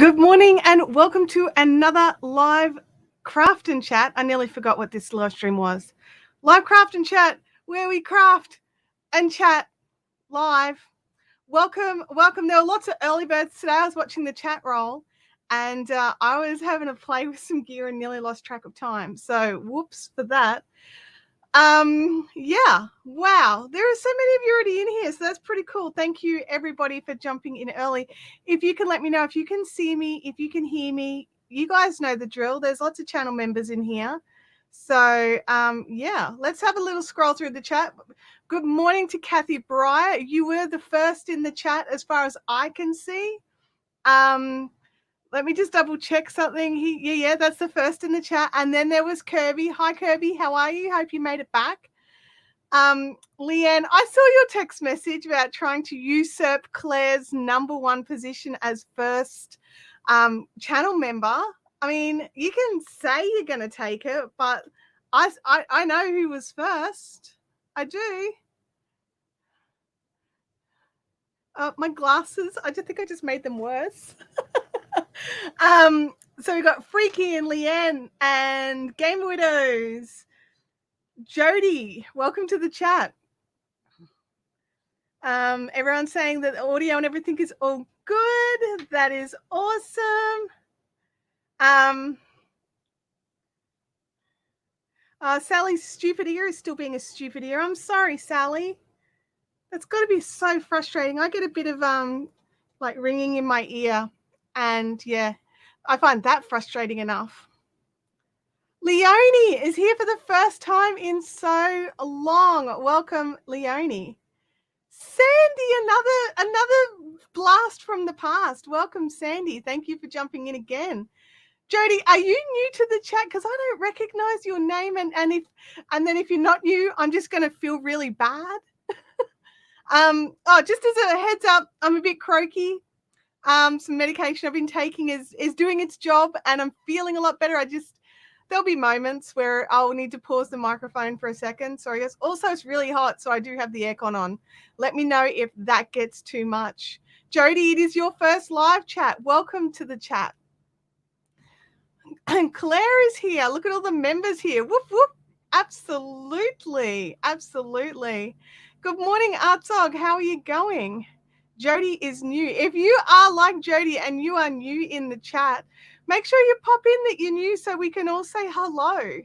Good morning and welcome to another live craft and chat. I nearly forgot what this live stream was. Live craft and chat, where we craft and chat live. Welcome. There were lots of early birds today. I was watching the chat roll and I was having a play with some gear and nearly lost track of time. So whoops for that. Yeah, wow, there are so many of you already in here, so that's pretty cool. Thank you everybody for jumping in early. If you can let me know if you can see me, if you can hear me. You guys know the drill. There's lots of channel members in here, so yeah, let's have a little scroll through the chat. Good morning to Kathy Breyer. You were the first in the chat as far as I can see. Let me just double check something. Yeah, that's the first in the chat. And then there was Kirby. Hi, Kirby. How are you? Hope you made it back. Leanne, I saw your text message about trying to usurp Claire's #1 position as first channel member. I mean, you can say you're going to take it, but I know who was first. I do. My glasses, I just think I just made them worse. So we got Freaky and Leanne and Game Widows. Jody, welcome to the chat. Everyone's saying that the audio and everything is all good. That is awesome. Sally's stupid ear is still being a stupid ear. I'm sorry, Sally. That's got to be so frustrating. I get a bit of like ringing in my ear, and yeah, I find that frustrating enough. Leonie is here for the first time in so long. Welcome, Leonie. Sandy, another blast from the past. Welcome, Sandy. Thank you for jumping in again. Jody, are you new to the chat? Because I don't recognize your name, and then if you're not new, I'm just going to feel really bad. Just as a heads up, I'm a bit croaky. Some medication I've been taking is doing its job, and I'm feeling a lot better. There'll be moments where I'll need to pause the microphone for a second. Sorry, guys. Also, it's really hot, so I do have the aircon on. Let me know if that gets too much. Jody, it is your first live chat. Welcome to the chat. And Claire is here. Look at all the members here. Whoop, whoop. Absolutely. Absolutely. Good morning, Artsog. How are you going? Jody is new. If you are like Jody and you are new in the chat, make sure you pop in that you're new so we can all say hello.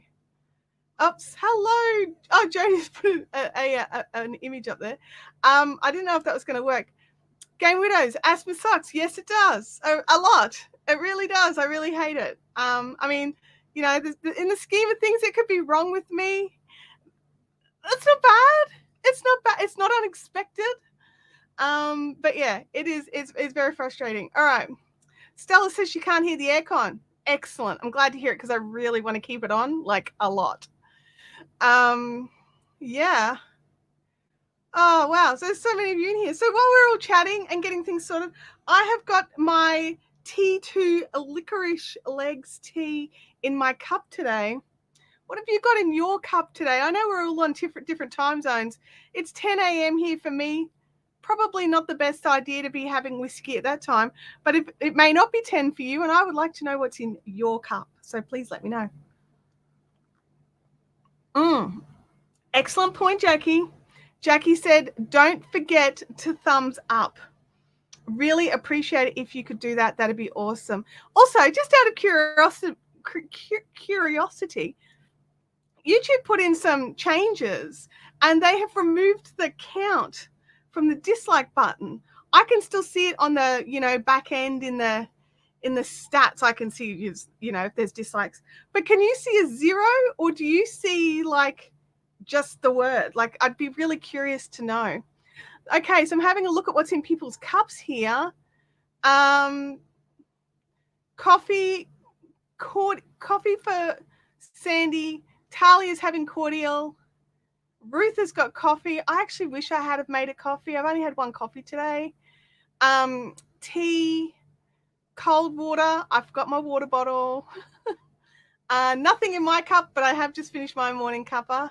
Oops, hello. Oh, Jody's put an image up there. I didn't know if that was going to work. Game Widows, asthma sucks. Yes, it does. A lot. It really does. I really hate it. I mean, you know, in the scheme of things, it could be wrong with me. That's not bad. It's not bad. It's not unexpected. But yeah, it's very frustrating. All right. Stella says she can't hear the aircon. Excellent. I'm glad to hear it because I really want to keep it on, like a lot. Yeah. Oh, wow. So there's so many of you in here. So while we're all chatting and getting things sorted, I have got my T2 licorice legs tea in my cup today. What have you got in your cup today? I know we're all on different time zones. It's 10 a.m. here for me. Probably not the best idea to be having whiskey at that time, but if it may not be 10 for you, and I would like to know what's in your cup. So please let me know. Excellent point, Jackie. Jackie said, don't forget to thumbs up. Really appreciate it if you could do that. That'd be awesome. Also, just out of curiosity, YouTube put in some changes and they have removed the count from the dislike button. I can still see it on the, you know, back end in the stats. I can see, you know, if there's dislikes. But can you see a 0 or do you see like just the word? Like, I'd be really curious to know. Okay, so I'm having a look at what's in people's cups here. Coffee for Sandy. Talia's having cordial. Ruth has got coffee. I actually wish I had made a coffee. I've only had one coffee today. Tea, cold water. I've got my water bottle. Nothing in my cup, but I have just finished my morning cuppa.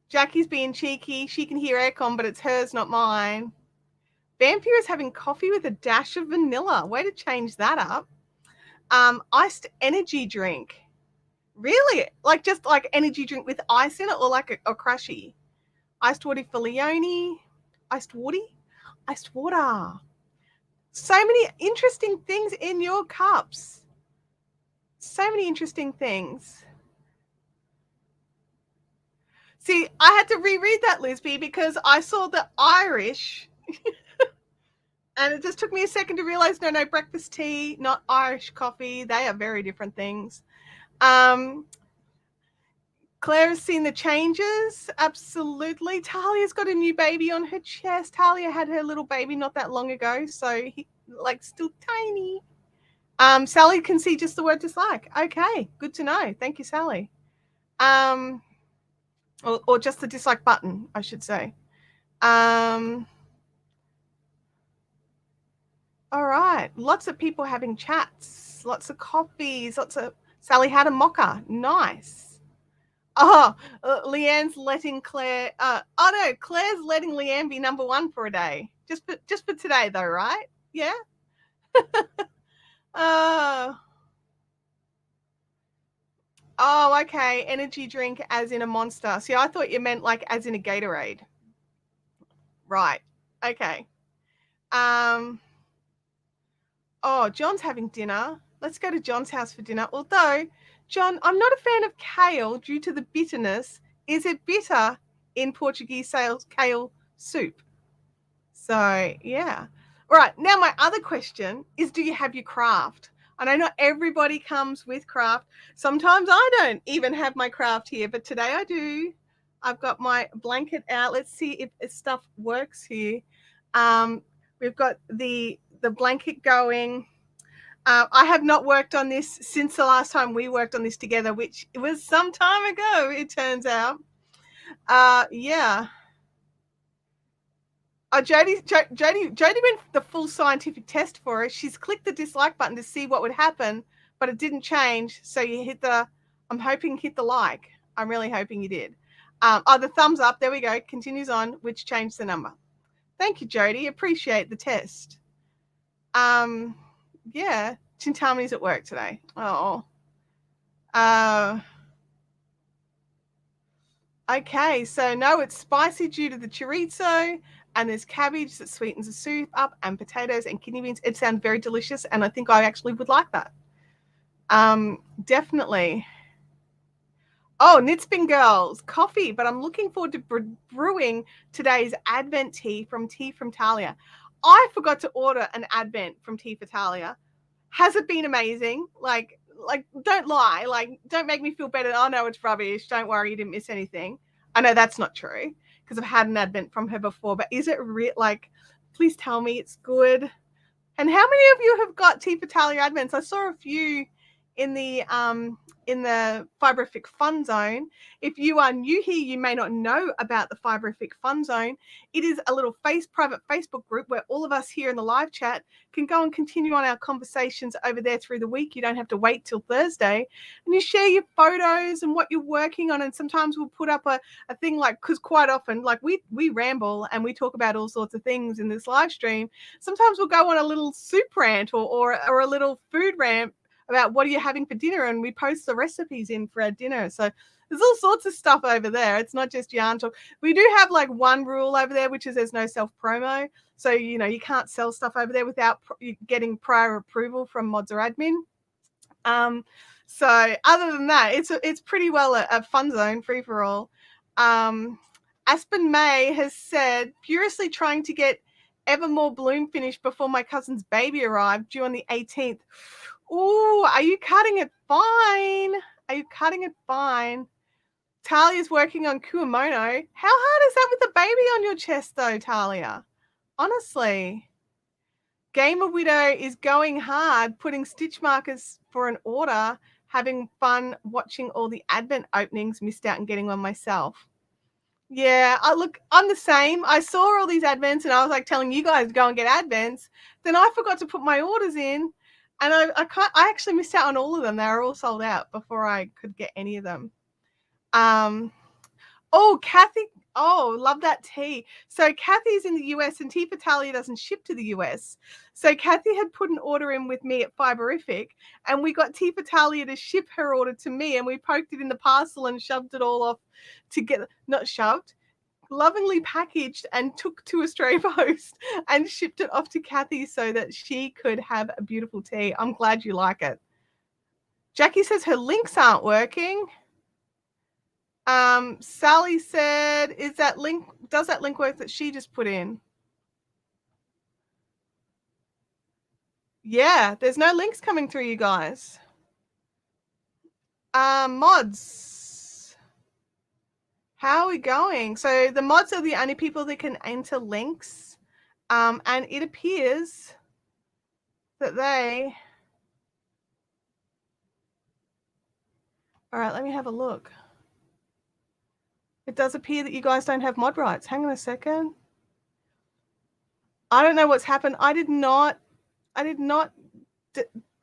Jackie's being cheeky. She can hear aircon, but it's hers, not mine. Vampire is having coffee with a dash of vanilla. Way to change that up. Iced energy drink. Really? Like just like energy drink with ice in it, or like a crushy? Iced water for Leonie. Iced water? Iced water. So many interesting things in your cups. So many interesting things. See, I had to reread that, Lisby, because I saw the Irish and it just took me a second to realize no, breakfast tea, not Irish coffee. They are very different things. Claire has seen the changes. Absolutely. Talia's got a new baby on her chest. Talia had her little baby not that long ago, so he like still tiny. Sally can see just the word dislike. Okay, good to know. Thank you, Sally. Or just the dislike button, I should say. All right. Lots of people having chats, lots of coffees, lots of Sally had a mocha. Nice. Oh, Leanne's letting Claire. No, Claire's letting Leanne be number one for a day. Just for today, though, right? Yeah. Oh, okay. Energy drink as in a Monster. See, I thought you meant like as in a Gatorade. Right. Okay. Oh, John's having dinner. Let's go to John's house for dinner. Although, John, I'm not a fan of kale due to the bitterness. Is it bitter in Portuguese kale soup? So, yeah. All right. Now, my other question is, do you have your craft? I know not everybody comes with craft. Sometimes I don't even have my craft here, but today I do. I've got my blanket out. Let's see if stuff works here. We've got the blanket going. I have not worked on this since the last time we worked on this together, which was some time ago, it turns out. Yeah. Jody went the full scientific test for it. She's clicked the dislike button to see what would happen, but it didn't change. So you hit I'm hoping hit the like. I'm really hoping you did. The thumbs up. There we go. Continues on, which changed the number. Thank you, Jody. Appreciate the test. Yeah. Chintamani's at work today. Oh. Okay, so no, it's spicy due to the chorizo, and there's cabbage that sweetens the soup up, and potatoes and kidney beans. It sounds very delicious, and I think I actually would like that. Definitely. Oh, Knitspin Girls, coffee, but I'm looking forward to brewing today's Advent tea from Talia. I forgot to order an Advent from Tea for Talia. Has it been amazing? Like, don't lie. Like, don't make me feel better. Oh, no, it's rubbish. Don't worry, you didn't miss anything. I know that's not true because I've had an Advent from her before, but is it like, please tell me it's good. And how many of you have got Tea for Talia Advents? I saw a few in the Fiberific Fun Zone. If you are new here, you may not know about the Fiberific Fun Zone. It is a little private Facebook group where all of us here in the live chat can go and continue on our conversations over there through the week. You don't have to wait till Thursday. And you share your photos and what you're working on. And sometimes we'll put up a thing like, because quite often, like we ramble and we talk about all sorts of things in this live stream. Sometimes we'll go on a little soup rant or a little food rant about what are you having for dinner, and we post the recipes in for our dinner. So there's all sorts of stuff over there. It's not just yarn talk. We do have like one rule over there, which is there's no self promo. So, you know, you can't sell stuff over there without getting prior approval from mods or admin. So other than that, it's pretty well a fun zone, free for all. Aspen May has said, furiously trying to get Evermore Bloom finished before my cousin's baby arrived, due on the 18th. Ooh, are you cutting it fine? Are you cutting it fine? Talia's working on Kuomono. How hard is that with a baby on your chest, though, Talia? Honestly. Gamer Widow is going hard, putting stitch markers for an order, having fun watching all the Advent openings, missed out on getting one myself. Yeah, I'm the same. I saw all these Advents and I was like telling you guys to go and get Advents. Then I forgot to put my orders in. And I actually missed out on all of them. They were all sold out before I could get any of them. Oh, Kathy Oh, love that tea. So Kathy's in the US and Tea Italia doesn't ship to the US. So Kathy had put an order in with me at Fiberific and we got Tea Italia to ship her order to me and we poked it in the parcel and shoved it all off together. Not shoved, lovingly packaged and took to Australia Post and shipped it off to Kathy so that she could have a beautiful tea. I'm glad you like it. Jackie says her links aren't working. Sally said, does that link work that she just put in? Yeah, there's no links coming through, you guys. Mods. How are we going? So the mods are the only people that can enter links. And it appears that they... All right, let me have a look. It does appear that you guys don't have mod rights. Hang on a second. I don't know what's happened. I did not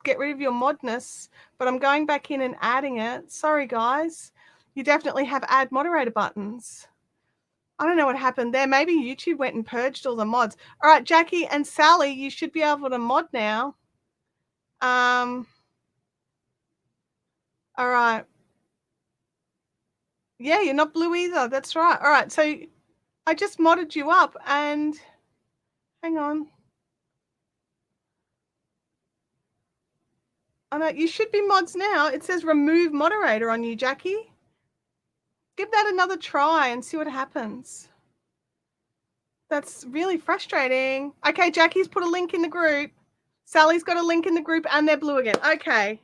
get rid of your modness, but I'm going back in and adding it. Sorry, guys. You definitely have add moderator buttons. I don't know what happened there. Maybe YouTube went and purged all the mods. All right, Jackie and Sally, you should be able to mod now. All right. Yeah, you're not blue either. That's right. All right, so I just modded you up and hang on. Oh, no, you should be mods now. It says remove moderator on you, Jackie. Give that another try and see what happens. That's really frustrating. Okay, Jackie's put a link in the group. Sally's got a link in the group and they're blue again. Okay.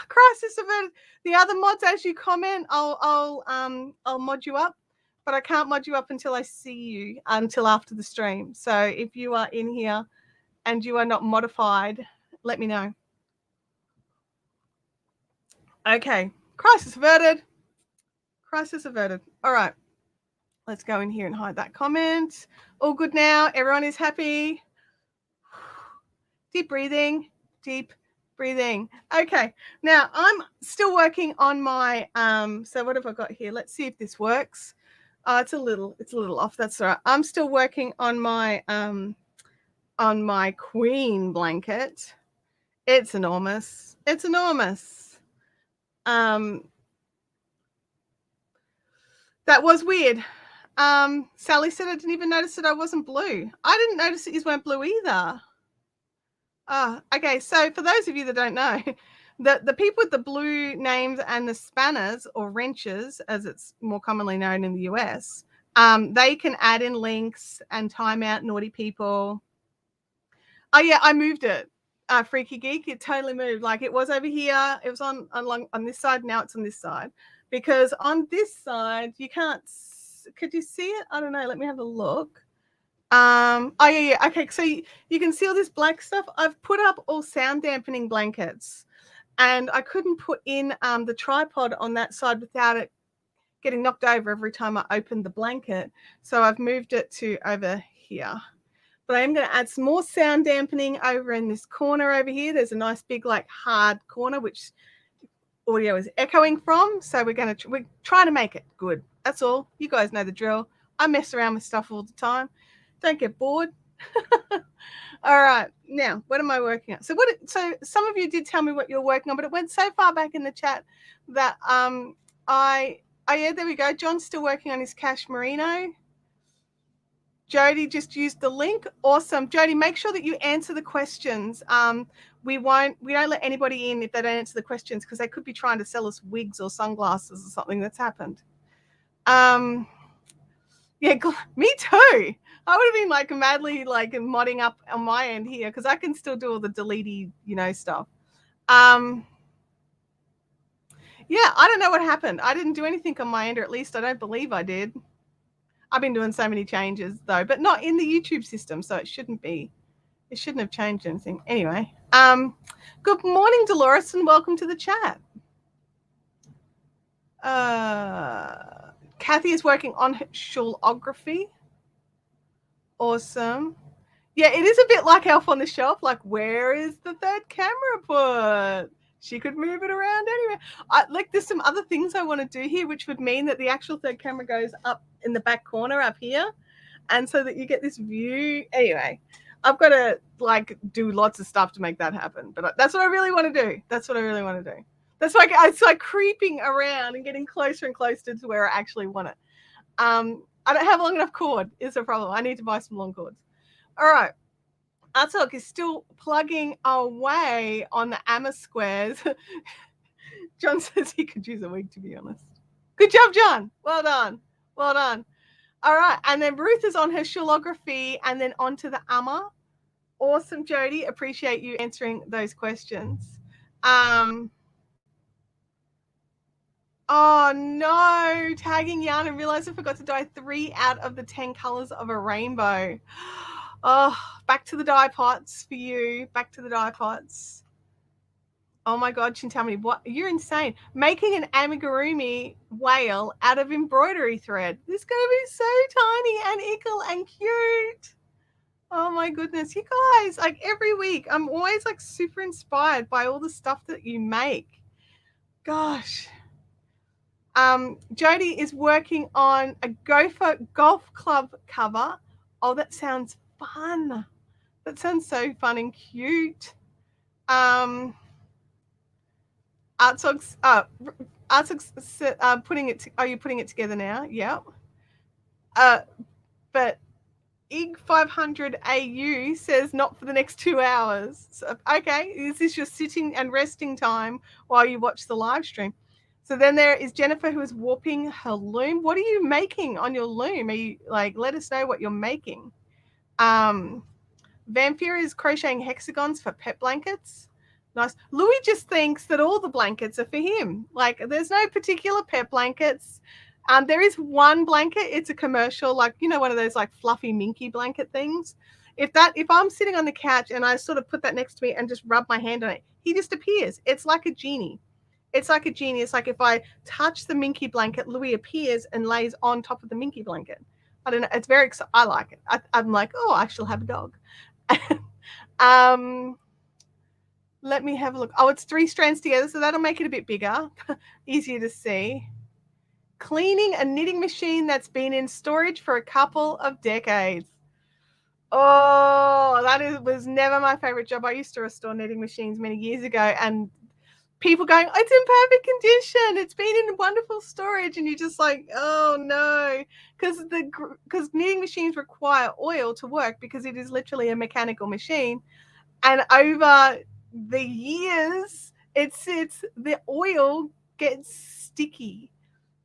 Crisis averted. The other mods, as you comment, I'll mod you up, but I can't mod you up until I see you until after the stream. So if you are in here and you are not modified, let me know. Okay. Crisis averted. Crisis averted. All right. Let's go in here and hide that comment. All good now. Everyone is happy. Deep breathing. Deep breathing. Okay. Now I'm still working on my so what have I got here? Let's see if this works. It's a little off. That's all right. I'm still working on my queen blanket. It's enormous. It's enormous. That was weird. Sally said I didn't even notice that I wasn't blue. I didn't notice that you weren't blue either. Okay, so for those of you that don't know, the people with the blue names and the spanners or wrenches, as it's more commonly known in the US, they can add in links and time out naughty people. Oh yeah, I moved it. Freaky Geek, it totally moved. Like it was over here, it was on this side, now it's on this side. Because on this side, you can't, could you see it? I don't know, let me have a look. Oh yeah, okay, so you can see all this black stuff. I've put up all sound dampening blankets and I couldn't put in the tripod on that side without it getting knocked over every time I opened the blanket. So I've moved it to over here. But I am going to add some more sound dampening over in this corner over here. There's a nice big like hard corner which audio is echoing from. So we're trying to make it good. That's all. You guys know the drill. I mess around with stuff all the time. Don't get bored. All right. Now, what am I working on? So some of you did tell me what you're working on, but it went so far back in the chat that yeah, there we go. John's still working on his cash merino. Jody just used the link. Awesome. Jody, make sure that you answer the questions. We don't let anybody in if they don't answer the questions because they could be trying to sell us wigs or sunglasses or something that's happened. Yeah, me too. I would have been like madly like modding up on my end here because I can still do all the deletey, stuff. Yeah, I don't know what happened. I didn't do anything on my end, or at least I don't believe I did. I've been doing so many changes though, but not in the YouTube system, so it shouldn't have changed anything. Anyway, good morning, Dolores, and welcome to the chat. Kathy is working on shawlography. Awesome. Yeah, it is a bit like Elf on the Shelf. Like, where is the third camera put? She could move it around anywhere. Like, there's some other things I want to do here, which would mean that the actual third camera goes up in the back corner up here, and so that you get this view. Anyway, I've got to like do lots of stuff to make that happen, but that's what I really want to do. That's what I really want to do. That's like, it's like creeping around and getting closer and closer to where I actually want it. I don't have long enough cord is a problem. I need to buy some long cords. All right. Artalk is still plugging away on the AMA squares. John says he could use a wig, to be honest. Good job, John. Well done. Well done. All right. And then Ruth is on her shulography and then onto the AMA. Awesome, Jody. Appreciate you answering those questions. Oh, no. Tagging yarn and realized I forgot to dye 3 out of the 10 colors of a rainbow. Oh, back to the dye pots for you. Back to the dye pots. Oh my God, Chintamani, what? You're insane. Making an amigurumi whale out of embroidery thread. This is going to be so tiny and ickle and cute. Oh my goodness. You guys, like every week, I'm always like super inspired by all the stuff that you make. Gosh. Jody is working on a Gopher golf club cover. Oh, that sounds fun. That sounds so fun and cute. Artsogs putting it. Are you putting it together now? Yeah. But IG 500 AU says not for the next 2 hours. So, okay, is this your sitting and resting time while you watch the live stream? So then there is Jennifer, who is warping her loom. What are you making on your loom? Are you like, let us know what you're making. Vampire is crocheting hexagons for pet blankets. Nice. Louis just thinks that all the blankets are for him. Like, there's no particular pet blankets. There is one blanket. It's a commercial, like, you know, one of those like fluffy minky blanket things. If I'm sitting on the couch and I sort of put that next to me and just rub my hand on it, he just appears. It's like a genie. It's like a genie. It's like if I touch the minky blanket, Louis appears and lays on top of the minky blanket. I don't know. It's very exciting. I like it. I'm like, oh, I shall have a dog. Let me have a look. Oh, it's 3 strands together, so that'll make it a bit bigger, easier to see. Cleaning a knitting machine that's been in storage for a couple of decades. Oh, that was never my favorite job. I used to restore knitting machines many years ago, and people going, it's in perfect condition. It's been in wonderful storage. And you're just like, oh no, because knitting machines require oil to work because it is literally a mechanical machine. And over the years, the oil gets sticky.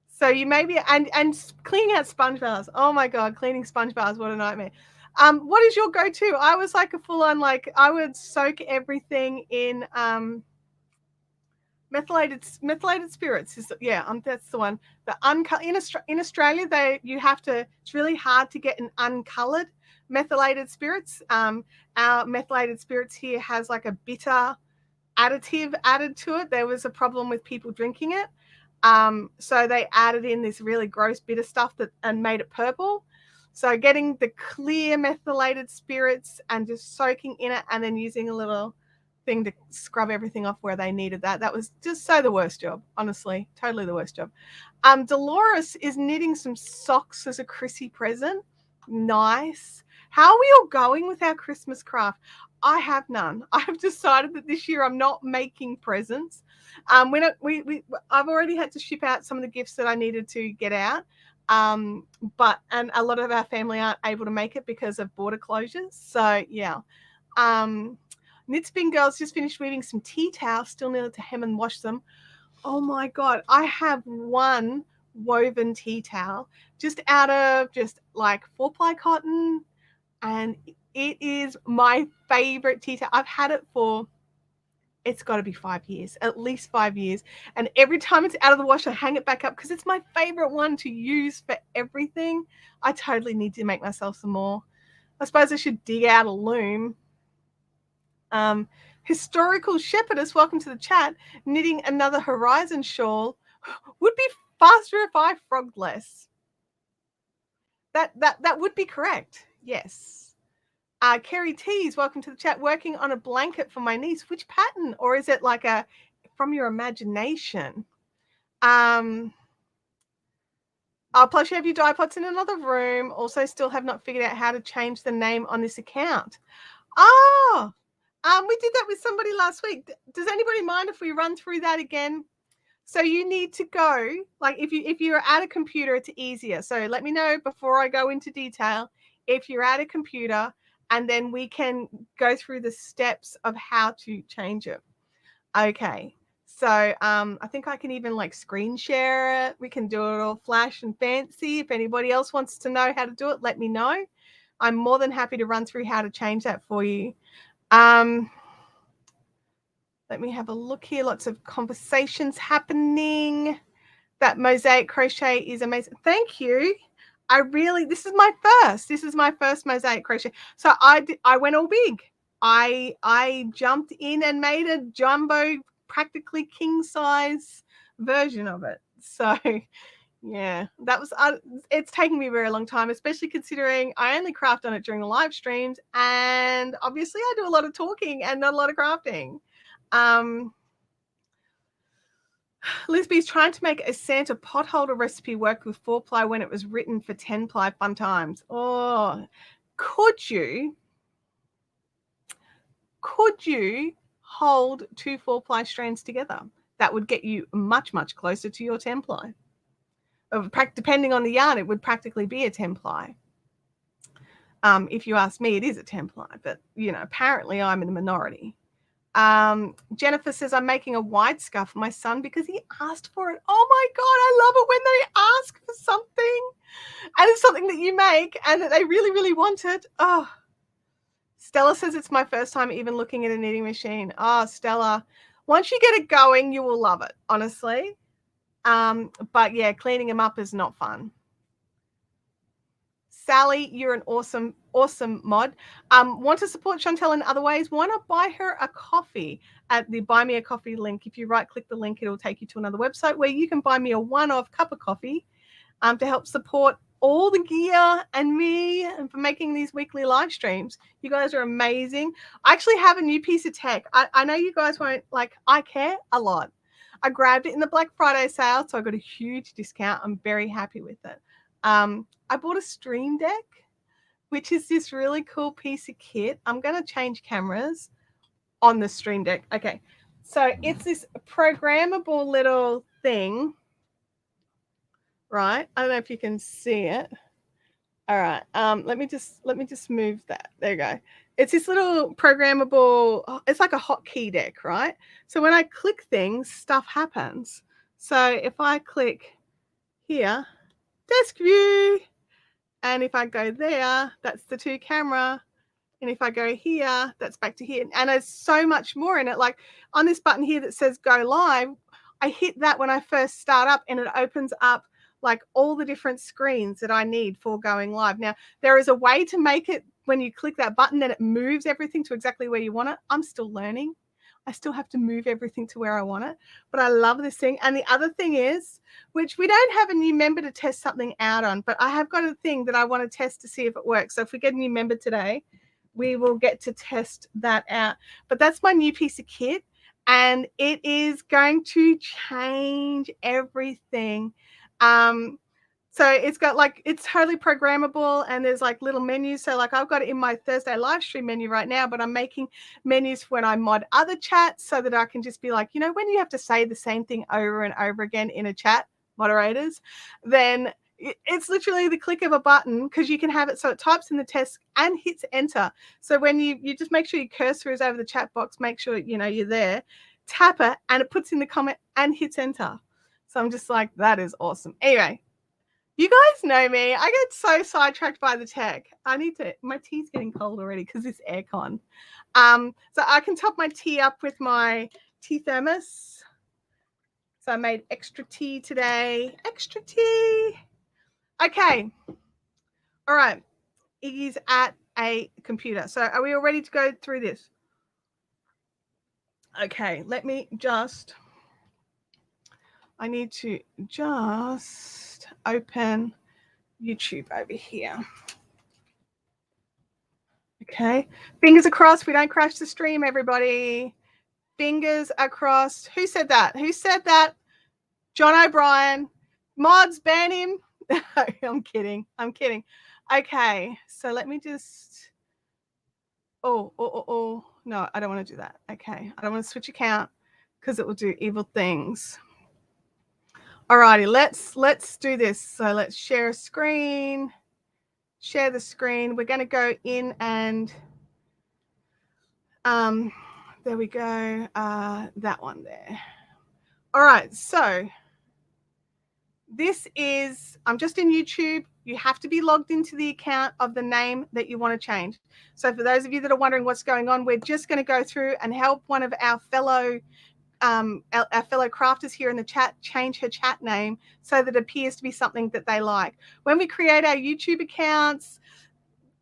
So you maybe, and cleaning out sponge bars. Oh my God, cleaning sponge bars, what a nightmare. What is your go-to? I was like a full-on, like, I would soak everything in methylated spirits. That's the one. The uncut in Australia, it's really hard to get an uncolored methylated spirits. Our methylated spirits here has like a bitter additive added to it. There was a problem with people drinking it. So they added in this really gross bitter stuff and made it purple. So getting the clear methylated spirits and just soaking in it and then using a little thing to scrub everything off where they needed that was just so the worst job, honestly, totally the worst job. Dolores is knitting some socks as a Chrissy present. Nice. How are we all going with our Christmas craft? I have none. I've decided that this year I'm not making presents. I've already had to ship out some of the gifts that I needed to get out. And a lot of our family aren't able to make it because of border closures. So yeah. Knitspin Girls just finished weaving some tea towels, still needed to hem and wash them. Oh my God, I have one woven tea towel just out of just like 4-ply cotton, and it is my favorite tea towel. I've had it for, it's got to be 5 years, at least 5 years. And every time it's out of the wash, I hang it back up because it's my favorite one to use for everything. I totally need to make myself some more. I suppose I should dig out a loom. Historical Shepherdess, welcome to the chat. Knitting another Horizon shawl. Would be faster if I frogged less. That would be correct. Yes. Kerry Tees, welcome to the chat. Working on a blanket for my niece. Which pattern? Or is it like a from your imagination. Plus you have your dipods in another room. Also still have not figured out how to change the name on this account. Oh, we did that with somebody last week. Does anybody mind if we run through that again? So you need to go, like if you're at a computer, it's easier. So let me know before I go into detail if you're at a computer, and then we can go through the steps of how to change it. Okay. So I think I can even like screen share it. We can do it all flash and fancy. If anybody else wants to know how to do it, let me know. I'm more than happy to run through how to change that for you. Let me have a look here. Lots of conversations happening. That mosaic crochet is amazing. Thank you. This is my first mosaic crochet. So I went all big. I jumped in and made a jumbo, practically king size version of it. So yeah, that was it's taken me a very long time, especially considering I only craft on it during the live streams, and obviously I do a lot of talking and not a lot of crafting. Lisby's trying to make a Santa potholder recipe work with 4-ply when it was written for 10-ply. Fun times. Oh, could you hold 2 4-ply strands together? That would get you much, much closer to your 10-ply. Depending on the yarn, it would practically be a 10-ply. If you ask me, it is a 10-ply, but apparently I'm in the minority. Jennifer says, I'm making a wide scarf for my son because he asked for it. Oh my God, I love it when they ask for something and it's something that you make and that they really, really want it. Oh, Stella says it's my first time even looking at a knitting machine. Oh, Stella, once you get it going, you will love it, honestly. But yeah, cleaning them up is not fun. Sally, you're an awesome mod. Want to support Chantel in other ways? Why not buy her a coffee at the Buy Me a Coffee link? If you right-click the link, it'll take you to another website where you can buy me a one-off cup of coffee to help support all the gear and me and for making these weekly live streams. You guys are amazing. I actually have a new piece of tech. I know you guys won't, I care a lot. I grabbed it in the Black Friday sale, so I got a huge discount. I'm very happy with it. I bought a Stream Deck, which is this really cool piece of kit. I'm going to change cameras on the Stream Deck. Okay, so it's this programmable little thing, right? I don't know if you can see it. All right, let me just move that. There you go. It's this little programmable, it's like a hotkey deck, right? So when I click things, stuff happens. So if I click here, desk view, and if I go there, that's the 2 camera. And if I go here, that's back to here. And there's so much more in it. Like on this button here that says go live, I hit that when I first start up and it opens up like all the different screens that I need for going live. Now, there is a way to make it when you click that button that it moves everything to exactly where you want it. I'm still learning. I still have to move everything to where I want it, but I love this thing. And the other thing is, which we don't have a new member to test something out on, but I have got a thing that I want to test to see if it works. So if we get a new member today, we will get to test that out. But that's my new piece of kit, and it is going to change everything. So it's got it's totally programmable, and there's like little menus. So I've got it in my Thursday live stream menu right now, but I'm making menus when I mod other chats so that I can just be like, when you have to say the same thing over and over again in a chat, moderators, then it's literally the click of a button, because you can have it so it types in the text and hits enter. So when you just make sure your cursor is over the chat box, make sure you're there, tap it, and it puts in the comment and hits enter. So I'm just like, that is awesome. Anyway, you guys know me. I get so sidetracked by the tech. My tea's getting cold already because it's aircon. So I can top my tea up with my tea thermos. So I made extra tea today. Extra tea. Okay. All right. Iggy's at a computer. So are we all ready to go through this? Okay. I need to just open YouTube over here. Okay. Fingers crossed we don't crash the stream, everybody. Fingers are crossed. Who said that? Who said that? John O'Brien. Mods, ban him. I'm kidding. I'm kidding. Okay, so let me just. Oh. No, I don't want to do that. Okay, I don't want to switch account because it will do evil things. Alrighty, let's do this. So let's share a screen. Share the screen. We're going to go in and there we go. That one there. All right, so this is, I'm just in YouTube. You have to be logged into the account of the name that you want to change. So for those of you that are wondering what's going on, we're just going to go through and help one of our fellow crafters here in the chat change her chat name so that it appears to be something that they like. When we create our YouTube accounts,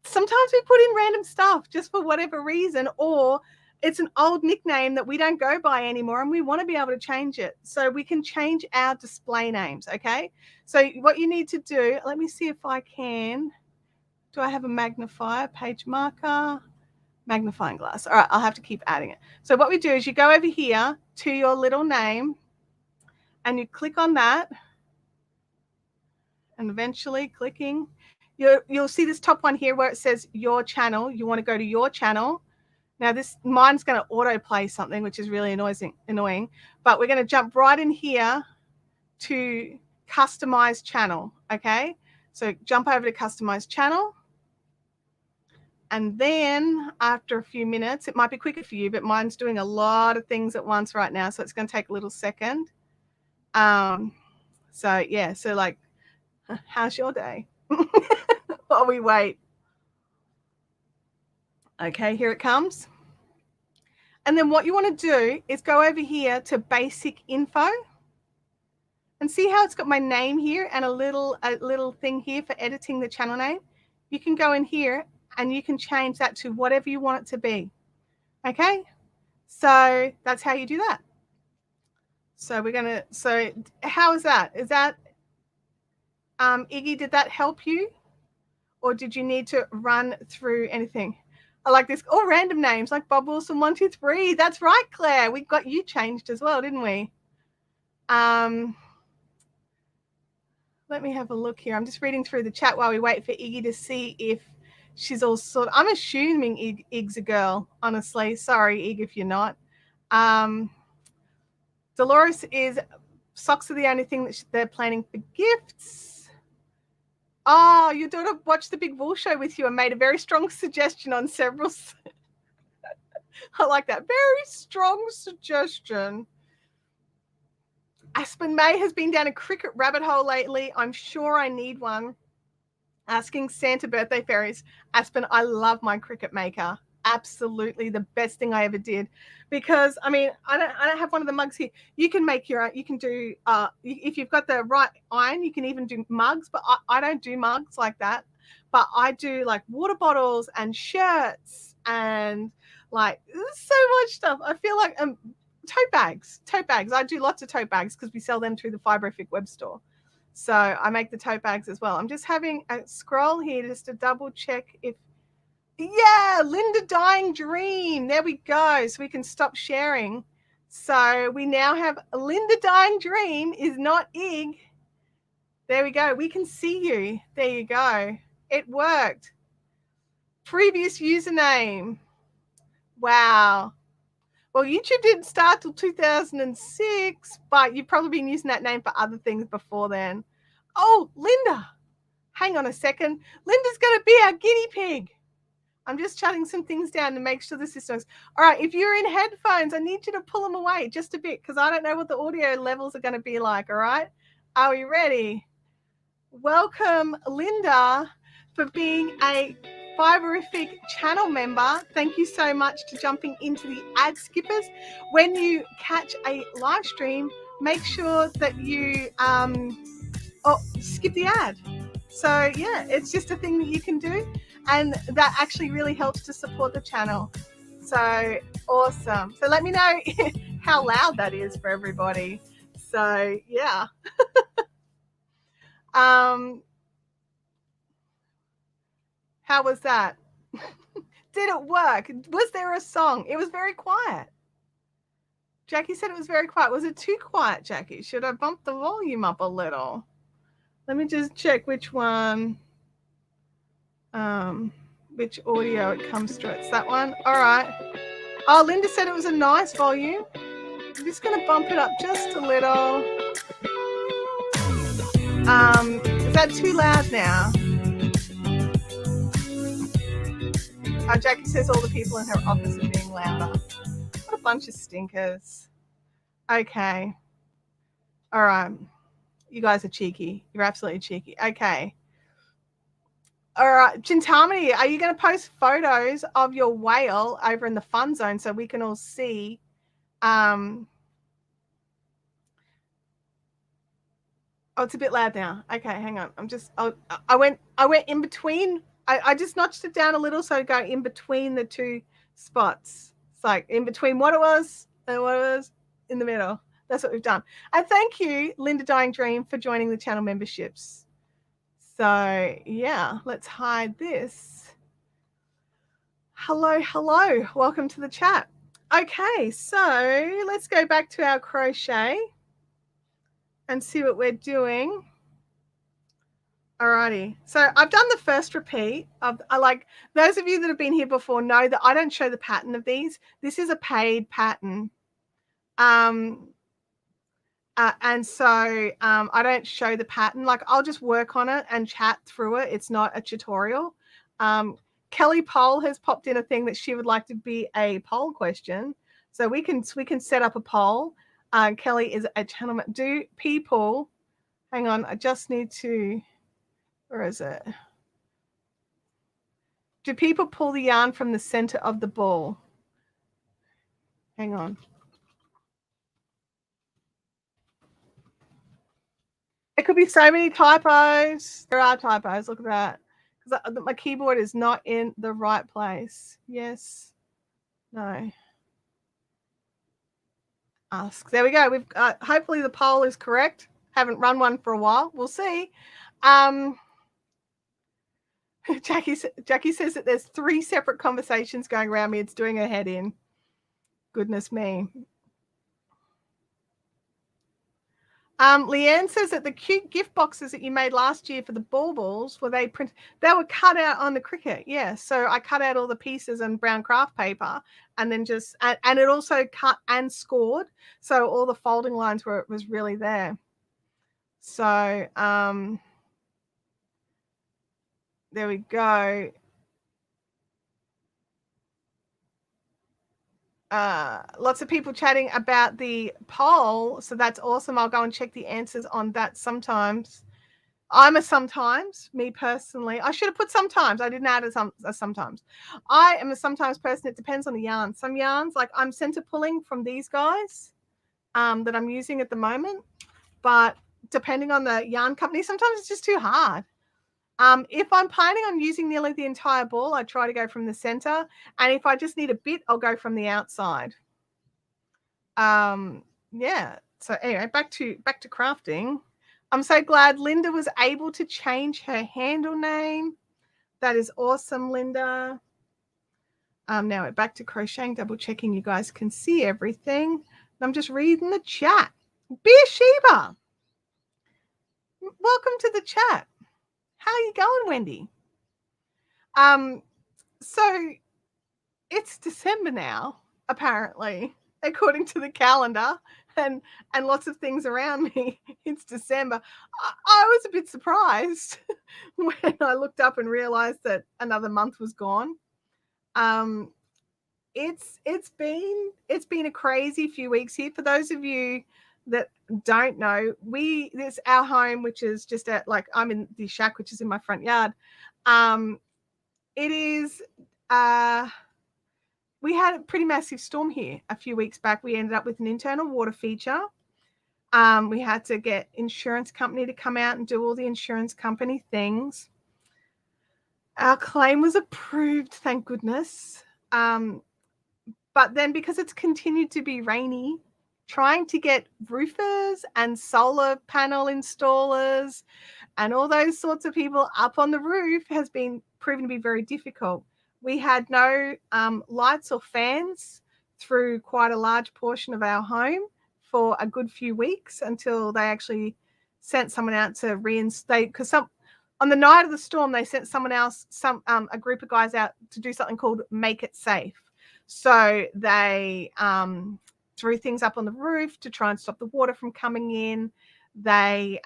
sometimes we put in random stuff just for whatever reason, or it's an old nickname that we don't go by anymore and we want to be able to change it. So we can change our display names, okay? So what you need to do, let me see if I can. Do I have a magnifier, page marker, magnifying glass? All right, I'll have to keep adding it. So what we do is you go over here to your little name and you click on that, and eventually clicking, you'll see this top one here where it says your channel. You want to go to your channel. Now mine's going to autoplay something, which is really annoying, but we're going to jump right in here to customize channel. Okay, so jump over to customize channel, and then after a few minutes, it might be quicker for you, but mine's doing a lot of things at once right now, so it's going to take a little second. So yeah, so like, how's your day? While we wait. Okay, here it comes. And then what you want to do is go over here to basic info and see how it's got my name here and a little thing here for editing the channel name. You can go in here and you can change that to whatever you want it to be. Okay, so that's how you do that. So we're gonna, so how is that? Is that, Iggy, did that help you? Or did you need to run through anything? I like this, all random names like Bob Wilson 123. That's right, Claire. We got you changed as well, didn't we? Let me have a look here. I'm just reading through the chat while we wait for Iggy to see if she's all sorted. I'm assuming Ig's a girl, honestly. Sorry, Ig, if you're not. Dolores is, socks are the only thing that they're planning for gifts. Oh, your daughter watched the Big Wool Show with you and made a very strong suggestion on several. I like that. Very strong suggestion. Aspen May has been down a cricket rabbit hole lately. I'm sure I need one. Asking Santa birthday fairies. Aspen, I love my Cricut Maker. Absolutely the best thing I ever did, because I mean, I don't have one of the mugs here. You can make your own. You can do if you've got the right iron, you can even do mugs, but I don't do mugs like that. But I do like water bottles and shirts and like so much stuff. I feel like tote bags. I do lots of tote bags because we sell them through the Fiberific web store. So I make the tote bags as well. I'm just having a scroll here just to double check if. Yeah, Linda Dying Dream. There we go. So we can stop sharing. So we now have Linda Dying Dream is not Ig. There we go. We can see you. There you go. It worked. Previous username. Wow. Well, YouTube didn't start till 2006, but you've probably been using that name for other things before then. Oh, Linda. Hang on a second. Linda's going to be our guinea pig. I'm just shutting some things down to make sure the system's all right. If you're in headphones, I need you to pull them away just a bit because I don't know what the audio levels are going to be like. All right. Are we ready? Welcome, Linda, for being a Fiberific channel member. Thank you so much for jumping into the ad skippers. When you catch a live stream, make sure that you skip the ad. So yeah, it's just a thing that you can do. And that actually really helps to support the channel. So awesome. So let me know how loud that is for everybody. So yeah. How was that? Did it work? Was there a song? It was very quiet. Jackie said it was very quiet. Was it too quiet, Jackie? Should I bump the volume up a little? Let me just check which one, which audio it comes through. It's that one. All right. Oh, Linda said it was a nice volume. I'm just going to bump it up just a little. Is that too loud now? Jackie says all the people in her office are being louder. What a bunch of stinkers. Okay. All right. You guys are cheeky. You're absolutely cheeky. Okay. All right. Chintamani, are you going to post photos of your whale over in the fun zone so we can all see? Oh, it's a bit loud now. Okay, hang on. I went in between. I just notched it down a little so I go in between the two spots. It's like in between what it was and what it was in the middle. That's what we've done. And thank you, Linda Dying Dream, for joining the channel memberships. So yeah, let's hide this. Hello. Welcome to the chat. Okay, so let's go back to our crochet and see what we're doing. Alrighty, so I've done the first repeat of, like those of you that have been here before know that I don't show the pattern of these. This is a paid pattern. And so I don't show the pattern. Like I'll just work on it and chat through it. It's not a tutorial. Kelly Poll has popped in a thing that she would like to be a poll question. So we can set up a poll. Kelly is a gentleman. Do people, hang on, I just need to, where is it? Do people pull the yarn from the center of the ball? Hang on. It could be so many typos. There are typos. Look at that. Because my keyboard is not in the right place. Yes. No. Ask. There we go. We've hopefully the poll is correct. Haven't run one for a while. We'll see. Jackie says that there's 3 separate conversations going around me. It's doing her head in. Goodness me. Leanne says that the cute gift boxes that you made last year for the baubles, were they printed? They were cut out on the Cricut. Yeah. So I cut out all the pieces and brown craft paper and then just, and it also cut and scored. So all the folding lines was really there. So there we go. Lots of people chatting about the poll, so that's awesome. I'll go and check the answers on that sometimes. I'm a sometimes, me personally. I should have put sometimes. I didn't add a sometimes. I am a sometimes person. It depends on the yarn. Some yarns, like I'm center pulling from these guys that I'm using at the moment, but depending on the yarn company, sometimes it's just too hard. If I'm planning on using nearly the entire ball, I try to go from the center. And if I just need a bit, I'll go from the outside. Yeah. So anyway, back to crafting. I'm so glad Linda was able to change her handle name. That is awesome, Linda. Now we're back to crocheting, double checking you guys can see everything. I'm just reading the chat. Beersheba, welcome to the chat. How are you going, Wendy? So it's December now, apparently, according to the calendar and lots of things around me. It's December. I was a bit surprised when I looked up and realized that another month was gone. It's been a crazy few weeks here. For those of you that don't know, this our home, which is just at, like, I'm in the shack, which is in my front yard. It is we had a pretty massive storm here a few weeks back. We ended up with an internal water feature. We had to get insurance company to come out and do all the insurance company things. Our claim was approved, thank goodness. But then because it's continued to be rainy, trying to get roofers and solar panel installers and all those sorts of people up on the roof has been proven to be very difficult. We had no lights or fans through quite a large portion of our home for a good few weeks until they actually sent someone out to reinstate, because on the night of the storm, they sent someone else, a group of guys out to do something called Make It Safe. So they threw things up on the roof to try and stop the water from coming in. They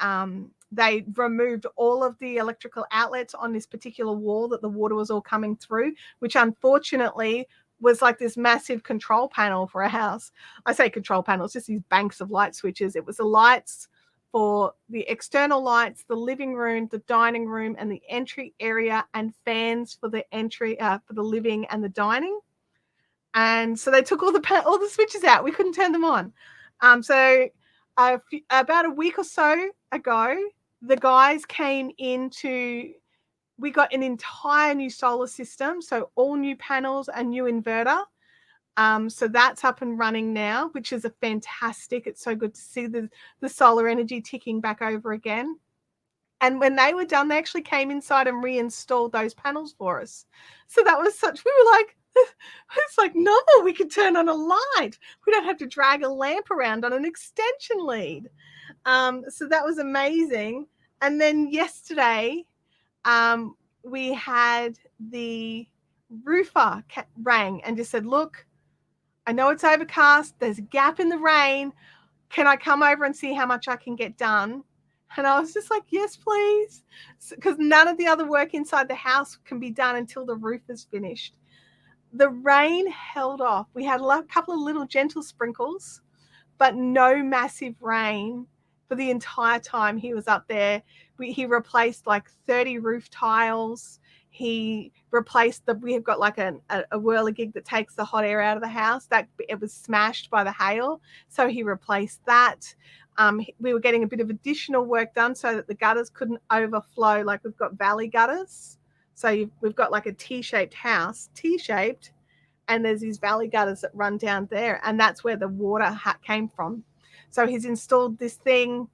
removed all of the electrical outlets on this particular wall that the water was all coming through, which unfortunately was like this massive control panel for a house. I say control panels, just these banks of light switches. It was the lights for the external lights, the living room, the dining room, and the entry area, and fans for the entry, for the living and the dining. And so they took all the switches out. We couldn't turn them on. So about a week or so ago, the guys came into. We got an entire new solar system, so all new panels and new inverter. So that's up and running now, which is a fantastic. It's so good to see the solar energy ticking back over again. And when they were done, they actually came inside and reinstalled those panels for us. So that was we were like, it's like novel. We could turn on a light. We don't have to drag a lamp around on an extension lead. So that was amazing. And then yesterday, we had the roofer rang and just said, look, I know it's overcast. There's a gap in the rain. Can I come over and see how much I can get done? And I was just like, yes, please. Because none of the other work inside the house can be done until the roof is finished. The rain held off. We had a couple of little gentle sprinkles, but no massive rain for the entire time he was up there. He replaced like 30 roof tiles. He replaced we have got like a whirligig that takes the hot air out of the house. That it was smashed by the hail, so he replaced that. We were getting a bit of additional work done so that the gutters couldn't overflow. Like we've got valley gutters, so we've got like a T-shaped house, T-shaped, and there's these valley gutters that run down there, and that's where the water came from. So he's installed this thing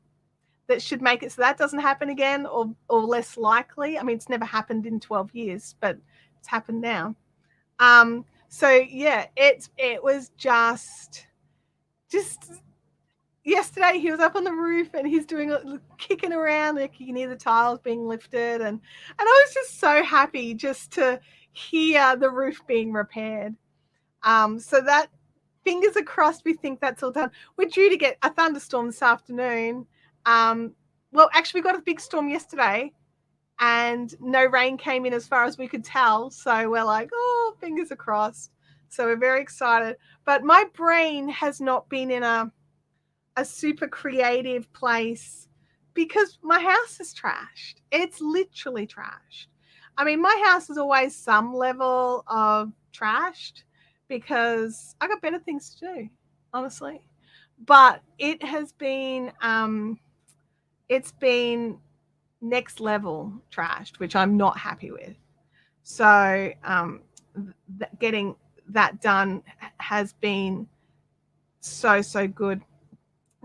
that should make it so that doesn't happen again, or less likely. I mean, it's never happened in 12 years, but it's happened now. So yeah, it was just yesterday he was up on the roof and he's kicking around, like you can hear the tiles being lifted, and I was just so happy just to hear the roof being repaired. So that, fingers are crossed, we think that's all done. We're due to get a thunderstorm this afternoon. Well, actually, we got a big storm yesterday and no rain came in as far as we could tell. So we're like, oh, fingers are crossed. So we're very excited. But my brain has not been in a super creative place because my house is trashed. It's literally trashed. I mean, my house is always some level of trashed because I got better things to do, honestly. But it has been, it's been next level trashed, which I'm not happy with. So getting that done has been so good.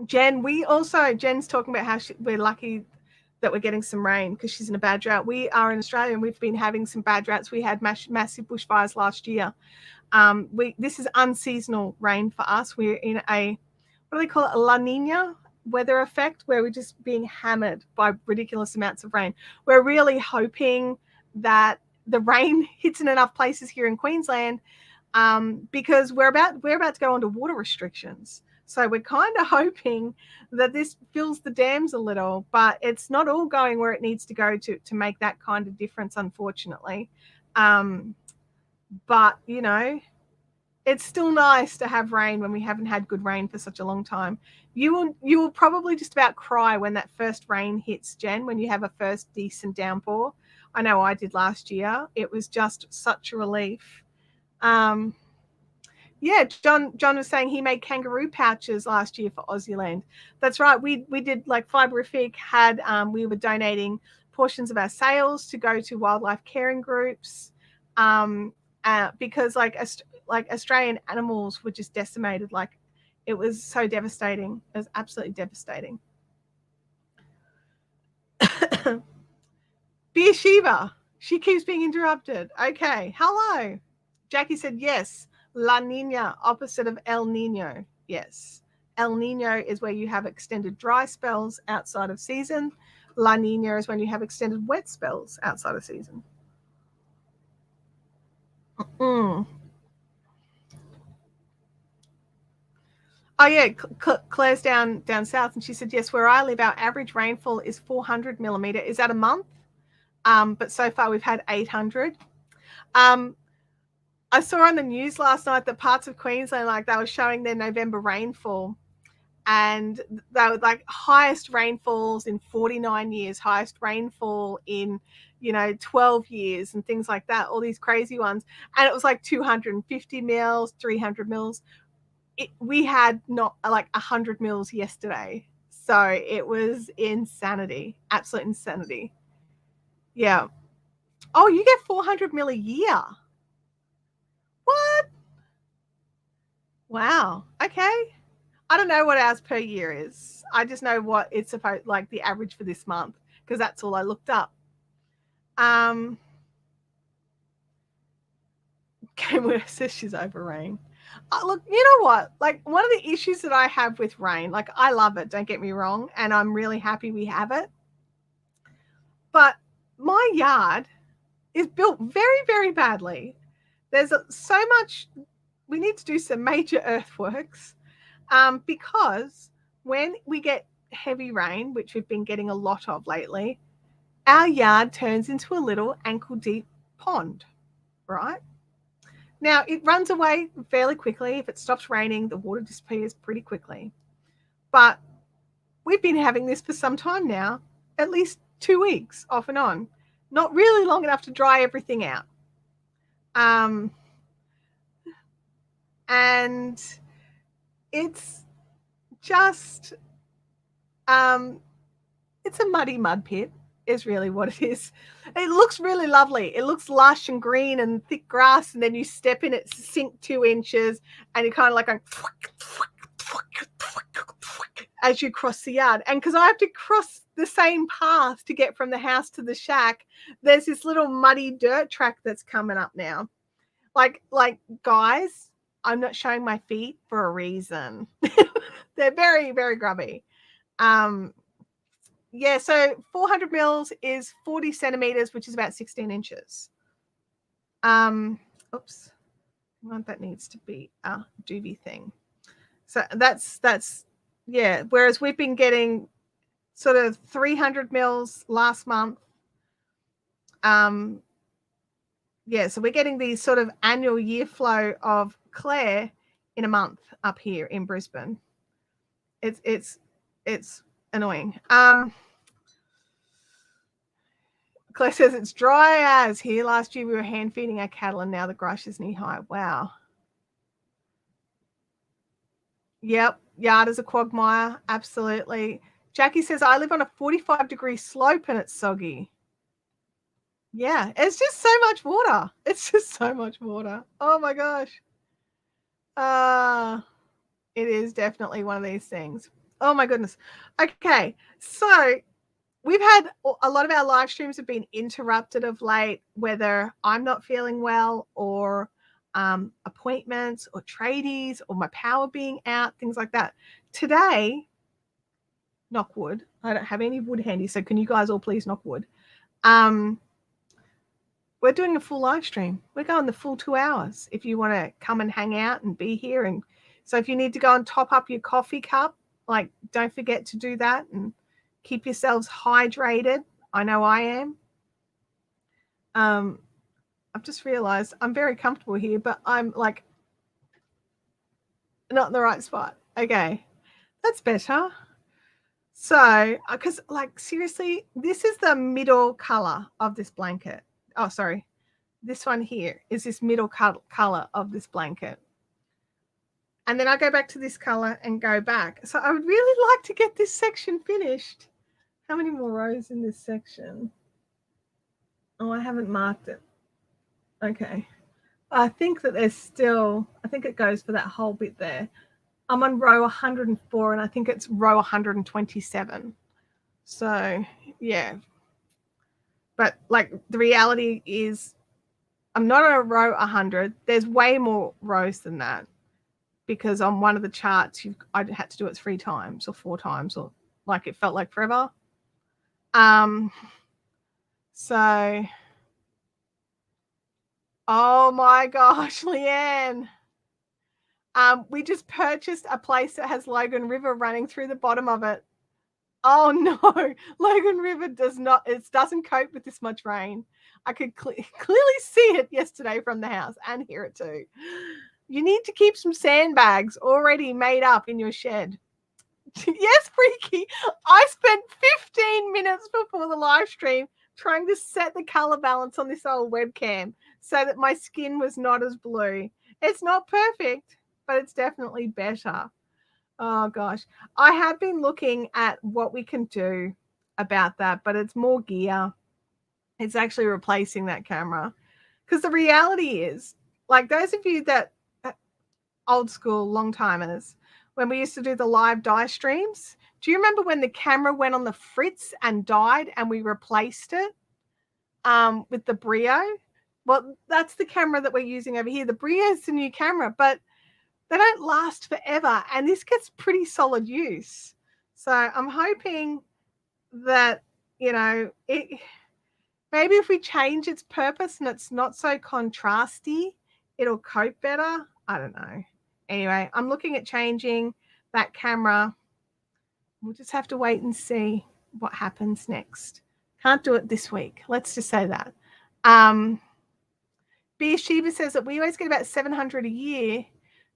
Jen's talking about how we're lucky that we're getting some rain because she's in a bad drought. We are in Australia and we've been having some bad droughts. We had massive bushfires last year. This is unseasonal rain for us. We're in what do they call it? A La Nina weather effect, where we're just being hammered by ridiculous amounts of rain. We're really hoping that the rain hits in enough places here in Queensland because we're about to go into water restrictions. So we're kind of hoping that this fills the dams a little, but it's not all going where it needs to go to make that kind of difference, unfortunately. But, you know, it's still nice to have rain when we haven't had good rain for such a long time. You will probably just about cry when that first rain hits, Jen, when you have a first decent downpour. I know I did last year. It was just such a relief. Yeah, John was saying he made kangaroo pouches last year for Aussieland. That's right. We did, like Fiberific had, we were donating portions of our sales to go to wildlife caring groups because like Australian animals were just decimated. Like it was so devastating. It was absolutely devastating. Beersheba, she keeps being interrupted. Okay, hello. Jackie said yes. La Nina, opposite of El Nino. Yes. El Nino is where you have extended dry spells outside of season. La Nina is when you have extended wet spells outside of season. Oh yeah, Claire's down south, and she said yes. Where I live, our average rainfall is 400 millimeter. Is that a month? But so far we've had 800. I saw on the news last night that parts of Queensland, like, they were showing their November rainfall, and they were like highest rainfalls in 49 years, highest rainfall in 12 years, and things like that, all these crazy ones. And it was like 250 mils, 300 mils. We had not like 100 mils yesterday, so it was insanity, absolute insanity. Yeah. Oh, you get 400 mil a year. What? Wow. Okay. I don't know what ours per year is. I just know what it's supposed, like, the average for this month, because that's all I looked up. Cameron says she's over rain. Look, you know what? Like, one of the issues that I have with rain, like, I love it, don't get me wrong, and I'm really happy we have it. But my yard is built very, very badly. There's so much, we need to do some major earthworks, because when we get heavy rain, which we've been getting a lot of lately, our yard turns into a little ankle-deep pond, right? Now, it runs away fairly quickly. If it stops raining, the water disappears pretty quickly. But we've been having this for some time now, at least 2 weeks off and on. Not really long enough to dry everything out. And it's just, it's a muddy mud pit is really what it is. It looks really lovely. It looks lush and green and thick grass, and then you step in it, sink 2 inches, and you're kind of like going as you cross the yard. And because I have to cross the same path to get from the house to the shack, there's this little muddy dirt track that's coming up now. Like guys, I'm not showing my feet for a reason. They're very, very grubby. Yeah, so 400 mils is 40 centimeters, which is about 16 inches. Oops. Well, that needs to be a doobie thing. So that's yeah. Whereas we've been getting sort of 300 mils last month. Yeah, so we're getting these sort of annual year flow of Claire in a month up here in Brisbane. It's annoying. Claire says it's dry as here. Last year we were hand feeding our cattle, and now the grass is knee high. Wow. Yep, yard is a quagmire. Absolutely. Jackie says I live on a 45-degree slope and it's soggy. Yeah, it's just so much water. It's just so much water. Oh my gosh. It is definitely one of these things. Oh my goodness. Okay, so we've had a lot of our live streams have been interrupted of late, whether I'm not feeling well or appointments or tradies or my power being out, things like that. Today, knock wood. I don't have any wood handy, so can you guys all please knock wood? We're doing a full live stream. We're going the full 2 hours if you want to come and hang out and be here. And so if you need to go and top up your coffee cup, like, don't forget to do that and keep yourselves hydrated. I know I am. I've just realized I'm very comfortable here, but I'm like not in the right spot. Okay, that's better. So, because like seriously, this is the middle color of this blanket. Oh, sorry. This one here is this middle color of this blanket. And then I go back to this color and go back. So I would really like to get this section finished. How many more rows in this section? Oh, I haven't marked it. Okay. I think that there's still, I think it goes for that whole bit there. I'm on row 104 and I think it's row 127. So, yeah. But like the reality is I'm not on a row 100. There's way more rows than that, because on one of the charts, I had to do it 3 times or 4 times, or like it felt like forever. So, oh my gosh, Leanne. We just purchased a place that has Logan River running through the bottom of it. Oh no, Logan River doesn't cope with this much rain. I could clearly see it yesterday from the house and hear it too. You need to keep some sandbags already made up in your shed. Yes, Freaky. I spent 15 minutes before the live stream trying to set the color balance on this old webcam so that my skin was not as blue. It's not perfect, but it's definitely better. Oh gosh, I have been looking at what we can do about that, but it's more gear. It's actually replacing that camera, because the reality is, like those of you that old school long timers, when we used to do the live dye streams, do you remember when the camera went on the fritz and died and we replaced it with the Brio? Well, that's the camera that we're using over here. The Brio is the new camera, but they don't last forever, and this gets pretty solid use. So I'm hoping that, maybe if we change its purpose and it's not so contrasty, it'll cope better. I don't know. Anyway, I'm looking at changing that camera. We'll just have to wait and see what happens next. Can't do it this week. Let's just say that. Beersheba says that we always get about 700 a year,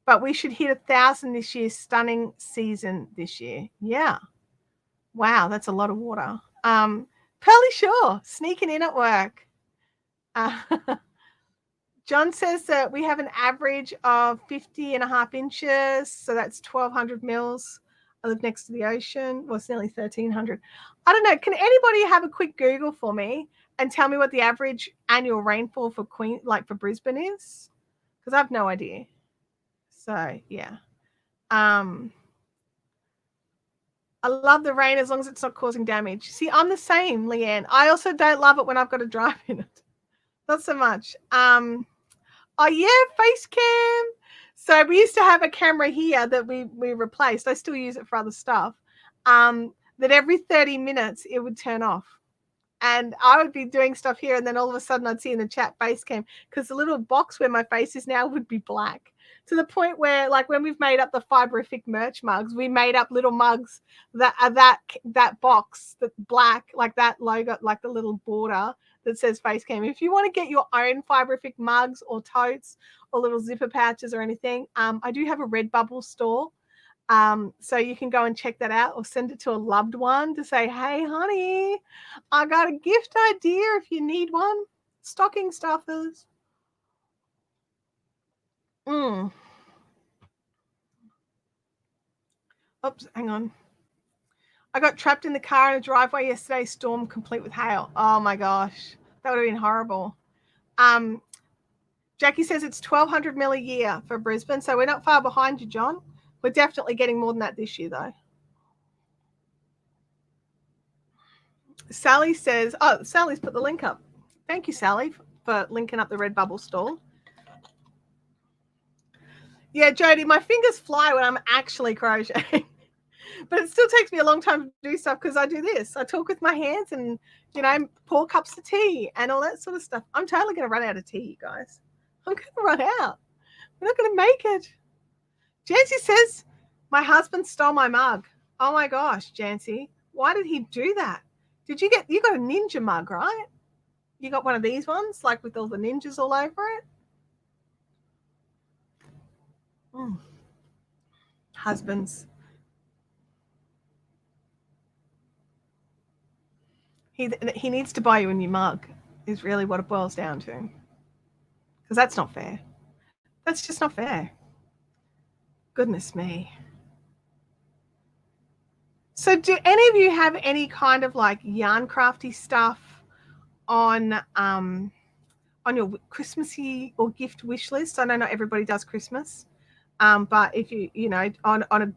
but we should hit 1,000 this year. Stunning season this year. Yeah. Wow, that's a lot of water. Pearly Shaw, sneaking in at work. John says that we have an average of 50.5 inches, so that's 1,200 mils. I live next to the ocean. Well, it's nearly 1,300. I don't know. Can anybody have a quick Google for me and tell me what the average annual rainfall for for Brisbane is? Because I have no idea. So, yeah. I love the rain as long as it's not causing damage. See, I'm the same, Leanne. I also don't love it when I've got to drive in it. Not so much. Oh, yeah, face cam. So we used to have a camera here that we replaced. I still use it for other stuff. That every 30 minutes it would turn off. And I would be doing stuff here, and then all of a sudden I'd see in the chat face cam, because the little box where my face is now would be black. To the point where, like, when we've made up the Fiberific merch mugs, we made up little mugs that are that box, that black, like that logo, like the little border that says face cam. If you want to get your own Fiberific mugs or totes or little zipper pouches or anything, I do have a Redbubble store. So you can go and check that out, or send it to a loved one to say, hey, honey, I got a gift idea if you need one. Stocking stuffers. Oops, hang on. I got trapped in the car in a driveway yesterday, storm complete with hail. Oh my gosh, that would have been horrible. Jackie says it's 1,200 mil a year for Brisbane, so we're not far behind you, John. We're definitely getting more than that this year, though. Sally says, Sally's put the link up. Thank you, Sally, for linking up the Redbubble store. Yeah, Jody, my fingers fly when I'm actually crocheting. But it still takes me a long time to do stuff, because I do this. I talk with my hands and, pour cups of tea and all that sort of stuff. I'm totally going to run out of tea, you guys. I'm going to run out. We're not going to make it. Jancy says, my husband stole my mug. Oh my gosh, Jancy. Why did he do that? You got a ninja mug, right? You got one of these ones, like with all the ninjas all over it? Husbands. He needs to buy you a new mug, is really what it boils down to. Because that's not fair. That's just not fair. Goodness me. So do any of you have any kind of like yarn crafty stuff on your Christmassy or gift wish list? I know not everybody does Christmas, but if you on a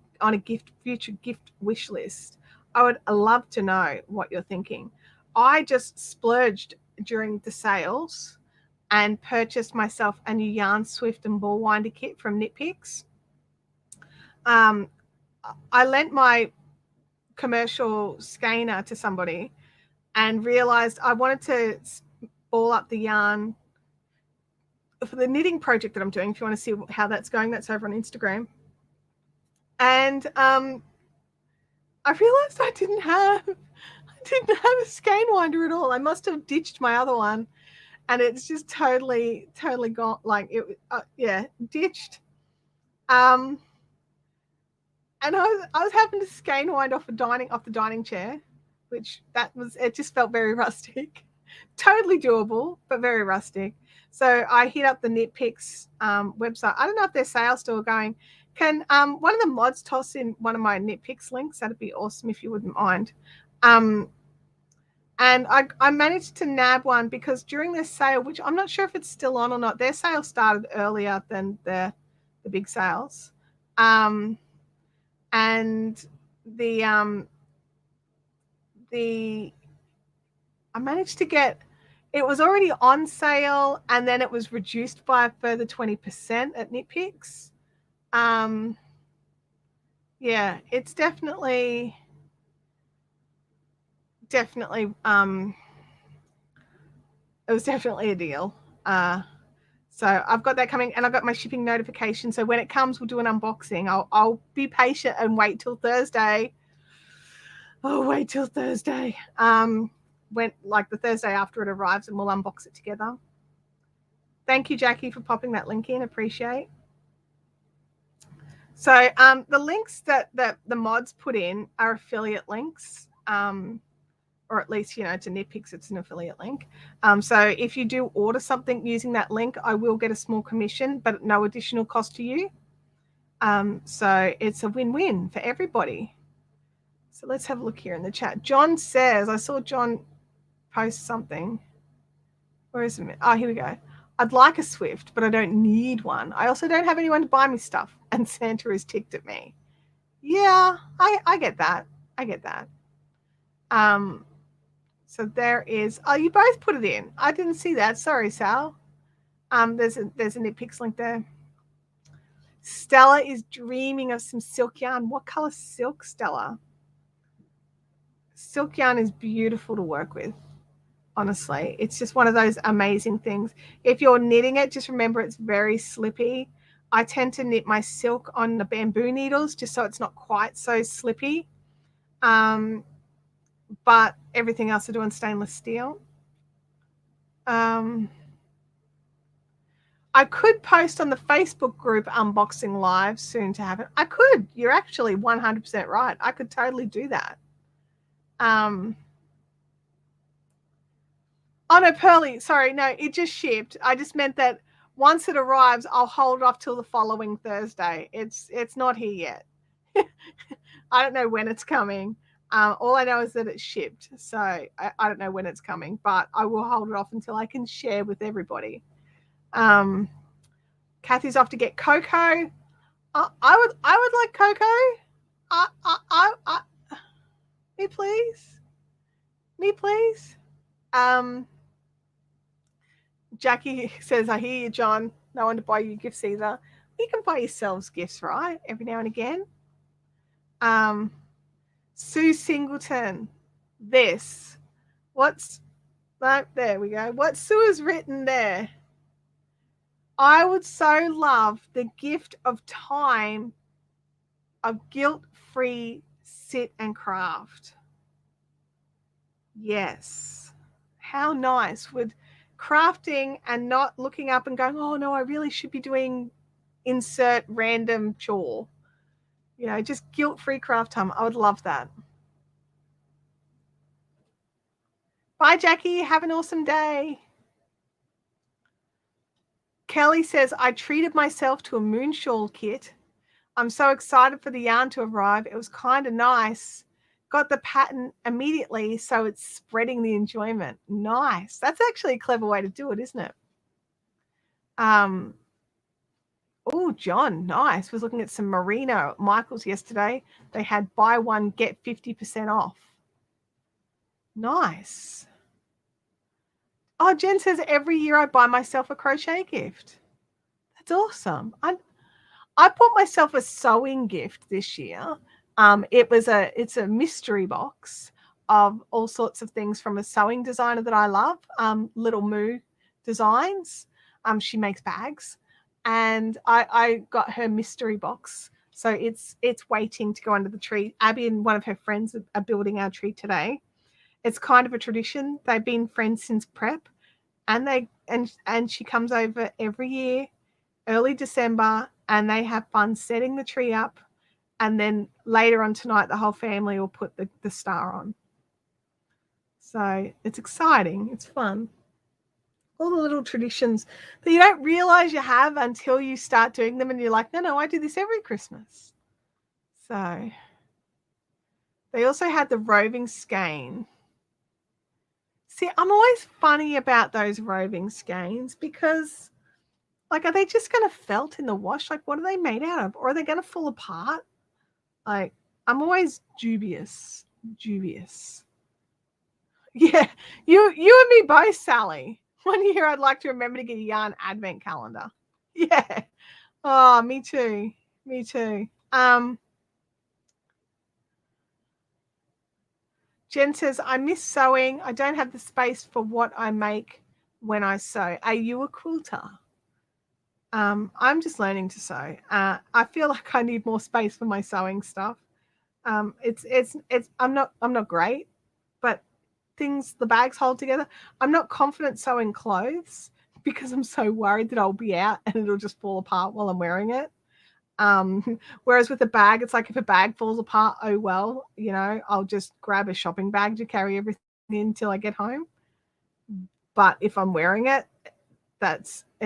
future gift wish list, I would love to know what you're thinking. I just splurged during the sales and purchased myself a new yarn swift and ball winder kit from Knit Picks. I lent my commercial skeiner to somebody and realized I wanted to ball up the yarn for the knitting project that I'm doing. If you want to see how that's going, that's over on Instagram. And I realized I didn't have a skein winder at all. I must have ditched my other one, and it's just totally gone. Like it, yeah, ditched. And I was having to skein wind off the dining chair, which it just felt very rustic. Totally doable, but very rustic. So I hit up the Knit Picks website. I don't know if their sales still going. Can one of the mods toss in one of my Knit Picks links? That'd be awesome if you wouldn't mind. And I managed to nab one because during their sale, which I'm not sure if it's still on or not, their sale started earlier than the big sales. And I managed to get, it was already on sale, and then it was reduced by a further 20% at Knit Picks. Yeah, it's definitely it was definitely a deal. So I've got that coming, and I've got my shipping notification. So when it comes, we'll do an unboxing. I'll be patient and wait till Thursday. Oh, wait till Thursday. When like the Thursday after it arrives, and we'll unbox it together. Thank you, Jackie, for popping that link in. Appreciate. So the links that the mods put in are affiliate links. Or at least, to Knit Picks, it's an affiliate link. So if you do order something using that link, I will get a small commission, but no additional cost to you. So it's a win-win for everybody. So let's have a look here in the chat. John says, I saw John post something. Where is it? Oh, here we go. I'd like a Swift, but I don't need one. I also don't have anyone to buy me stuff, and Santa is ticked at me. Yeah, I get that. I get that. So there is, oh, you both put it in. I didn't see that. Sorry, Sal. There's a Knit Picks link there. Stella is dreaming of some silk yarn. What color silk, Stella? Silk yarn is beautiful to work with. Honestly, it's just one of those amazing things. If you're knitting it, just remember it's very slippy. I tend to knit my silk on the bamboo needles just so it's not quite so slippy. But everything else I do on stainless steel. I could post on the Facebook group unboxing live soon to have it. I could. You're actually 100% right. I could totally do that. Oh, no, Pearly, sorry. No, it just shipped. I just meant that once it arrives, I'll hold off till the following Thursday. It's not here yet. I don't know when it's coming. All I know is that it's shipped. So I don't know when it's coming, but I will hold it off until I can share with everybody. Kathy's off to get cocoa. I would like cocoa. Me please. Me please. Jackie says, I hear you, John. No one to buy you gifts either. You can buy yourselves gifts, right? Every now and again. Sue Singleton. This. What's that? There we go. What Sue has written there. I would so love the gift of time of guilt-free sit and craft. Yes. How nice would crafting and not looking up and going, oh no, I really should be doing insert random chore. Just guilt-free craft time. I would love that. Bye, Jackie. Have an awesome day. Kelly says, I treated myself to a moon shawl kit. I'm so excited for the yarn to arrive. It was kind of nice. Got the pattern immediately, so it's spreading the enjoyment. Nice. That's actually a clever way to do it, isn't it? Oh, John, nice. Was looking at some merino at Michael's yesterday. They had buy one, get 50% off. Nice. Oh, Jen says every year I buy myself a crochet gift. That's awesome. I bought myself a sewing gift this year. It's a mystery box of all sorts of things from a sewing designer that I love, Little Moo Designs. She makes bags, and I got her mystery box. So it's waiting to go under the tree. Abby and one of her friends are building our tree today. It's kind of a tradition. They've been friends since prep, and she comes over every year, early December, and they have fun setting the tree up. And then later on tonight, the whole family will put the star on. So it's exciting. It's fun. All the little traditions that you don't realize you have until you start doing them, and you're like, no, I do this every Christmas. So they also had the roving skein. See, I'm always funny about those roving skeins because, like, are they just going to felt in the wash? Like, what are they made out of? Or are they going to fall apart? Like, I'm always dubious. Yeah, you and me both, Sally. One year I'd like to remember to get a yarn advent calendar. Yeah. Oh, me too. Jen says, I miss sewing. I don't have the space for what I make when I sew. Are you a quilter? I'm just learning to sew. I feel like I need more space for my sewing stuff. I'm not great, but the bags hold together. I'm not confident sewing clothes because I'm so worried that I'll be out and it'll just fall apart while I'm wearing it. Whereas with a bag, it's like if a bag falls apart, oh well, I'll just grab a shopping bag to carry everything in until I get home. But if I'm wearing it, it's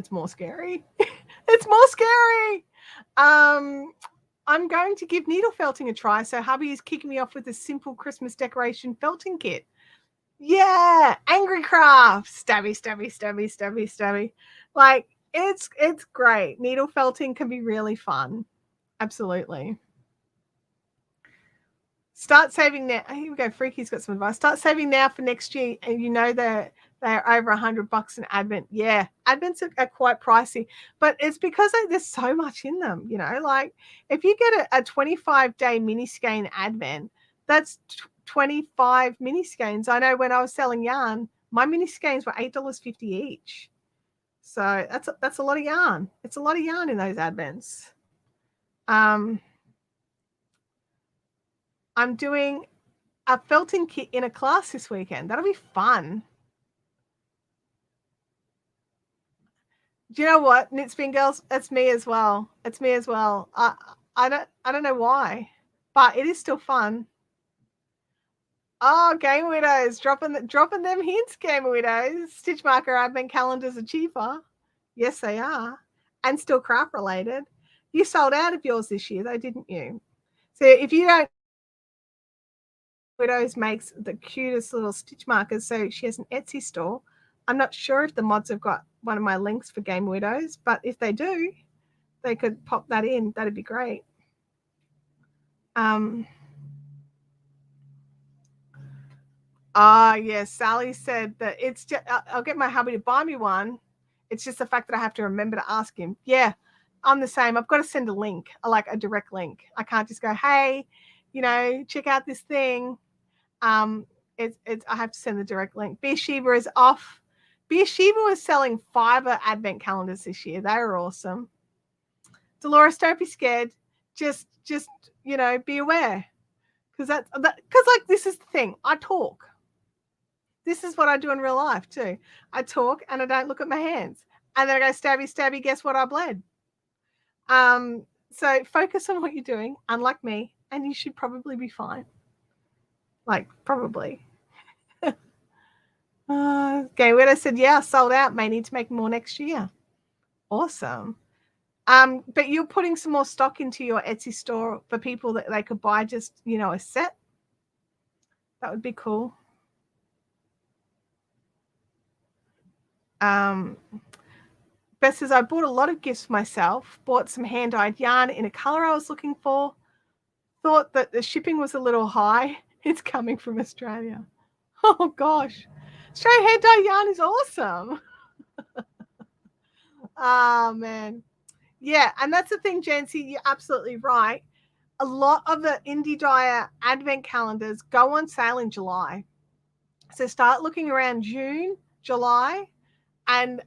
more scary. It's more scary. I'm going to give needle felting a try. So hubby is kicking me off with a simple Christmas decoration felting kit. Yeah, angry craft, stabby. Like, it's great. Needle felting can be really fun. Absolutely. Start saving now. Here we go. Freaky's got some advice. Start saving now for next year, and they're over $100 in Advent. Yeah, Advents are quite pricey, but it's because there's so much in them. Like if you get a 25-day mini skein Advent, that's 25 mini skeins. I know when I was selling yarn, my mini skeins were $8.50 each. So that's a lot of yarn. It's a lot of yarn in those Advents. I'm doing a felting kit in a class this weekend. That'll be fun. Do you know what, Knitspin Girls? That's me as well. It's me as well. I don't know why, but it is still fun. Oh, Game Widows, dropping them hints, Game Widows. Stitch marker advent calendars are cheaper. Yes, they are, and still craft related. You sold out of yours this year, though, didn't you? So if you don't, Widows makes the cutest little stitch markers. So she has an Etsy store. I'm not sure if the mods have got one of my links for Game Widows, but if they do, they could pop that in. That'd be great. Yes, Sally said that it's just, I'll get my hubby to buy me one. It's just the fact that I have to remember to ask him. Yeah, I'm the same. I've got to send a link, like a direct link. I can't just go, hey, check out this thing. I have to send the direct link. Beersheba is off. Beersheba was selling fiber advent calendars this year. They were awesome. Dolores, don't be scared. Just be aware, because like this is the thing. I talk. This is what I do in real life too. I talk and I don't look at my hands, and then I go stabby. Guess what? I bled. So focus on what you're doing, unlike me, and you should probably be fine. Like, probably. Okay, when I said, yeah, sold out, may need to make more next year. Awesome. But you're putting some more stock into your Etsy store for people that they could buy just, a set. That would be cool. Beth says, I bought a lot of gifts myself, bought some hand-dyed yarn in a color I was looking for, thought that the shipping was a little high. It's coming from Australia. Oh, gosh. Straight hair dye yarn is awesome. Oh, man. Yeah, and that's the thing, Jancy, you're absolutely right. A lot of the indie dyer advent calendars go on sale in July. So start looking around June, July, and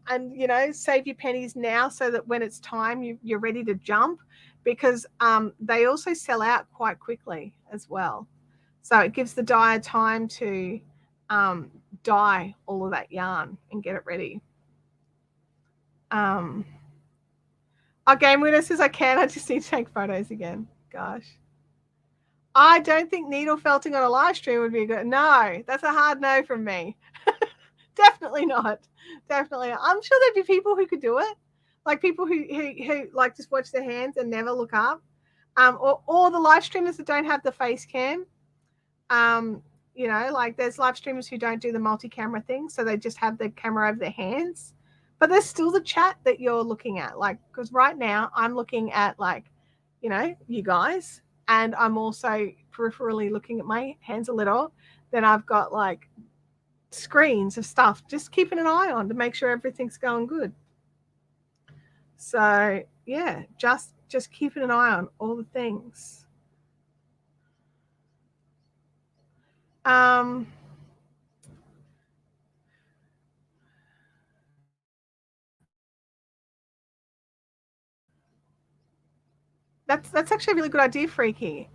save your pennies now so that when it's time you're ready to jump, because they also sell out quite quickly as well. So it gives the dyer time to dye all of that yarn and get it ready. Our game winner says, I just need to take photos again. Gosh. I don't think needle felting on a live stream would be good. No, that's a hard no from me. Definitely not. Definitely not. I'm sure there'd be people who could do it. Like people who like just watch their hands and never look up. Or the live streamers that don't have the face cam. Like there's live streamers who don't do the multi-camera thing, so they just have the camera over their hands. But there's still the chat that you're looking at. Like, because right now I'm looking at you guys, and I'm also peripherally looking at my hands a little. Then I've got like screens of stuff, just keeping an eye on to make sure everything's going good. So yeah, just keeping an eye on all the things. That's actually a really good idea, Freaky.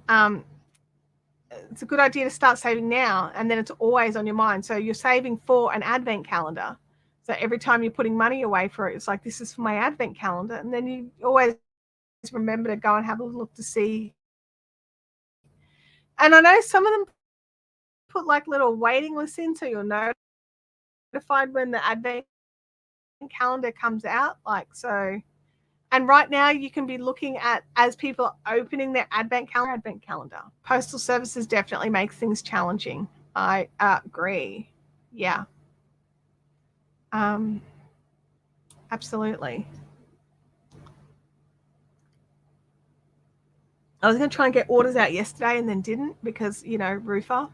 It's a good idea to start saving now, and then it's always on your mind. So you're saving for an advent calendar. So every time you're putting money away for it, it's like, this is for my advent calendar. And then you always remember to go and have a look to see. And I know some of them put like little waiting lists in, so you're notified when the advent calendar comes out. Like, so, and right now you can be looking at, as people are opening their advent calendar. Postal services definitely makes things challenging. I agree. Yeah. Absolutely. I was going to try and get orders out yesterday and then didn't because, roofer.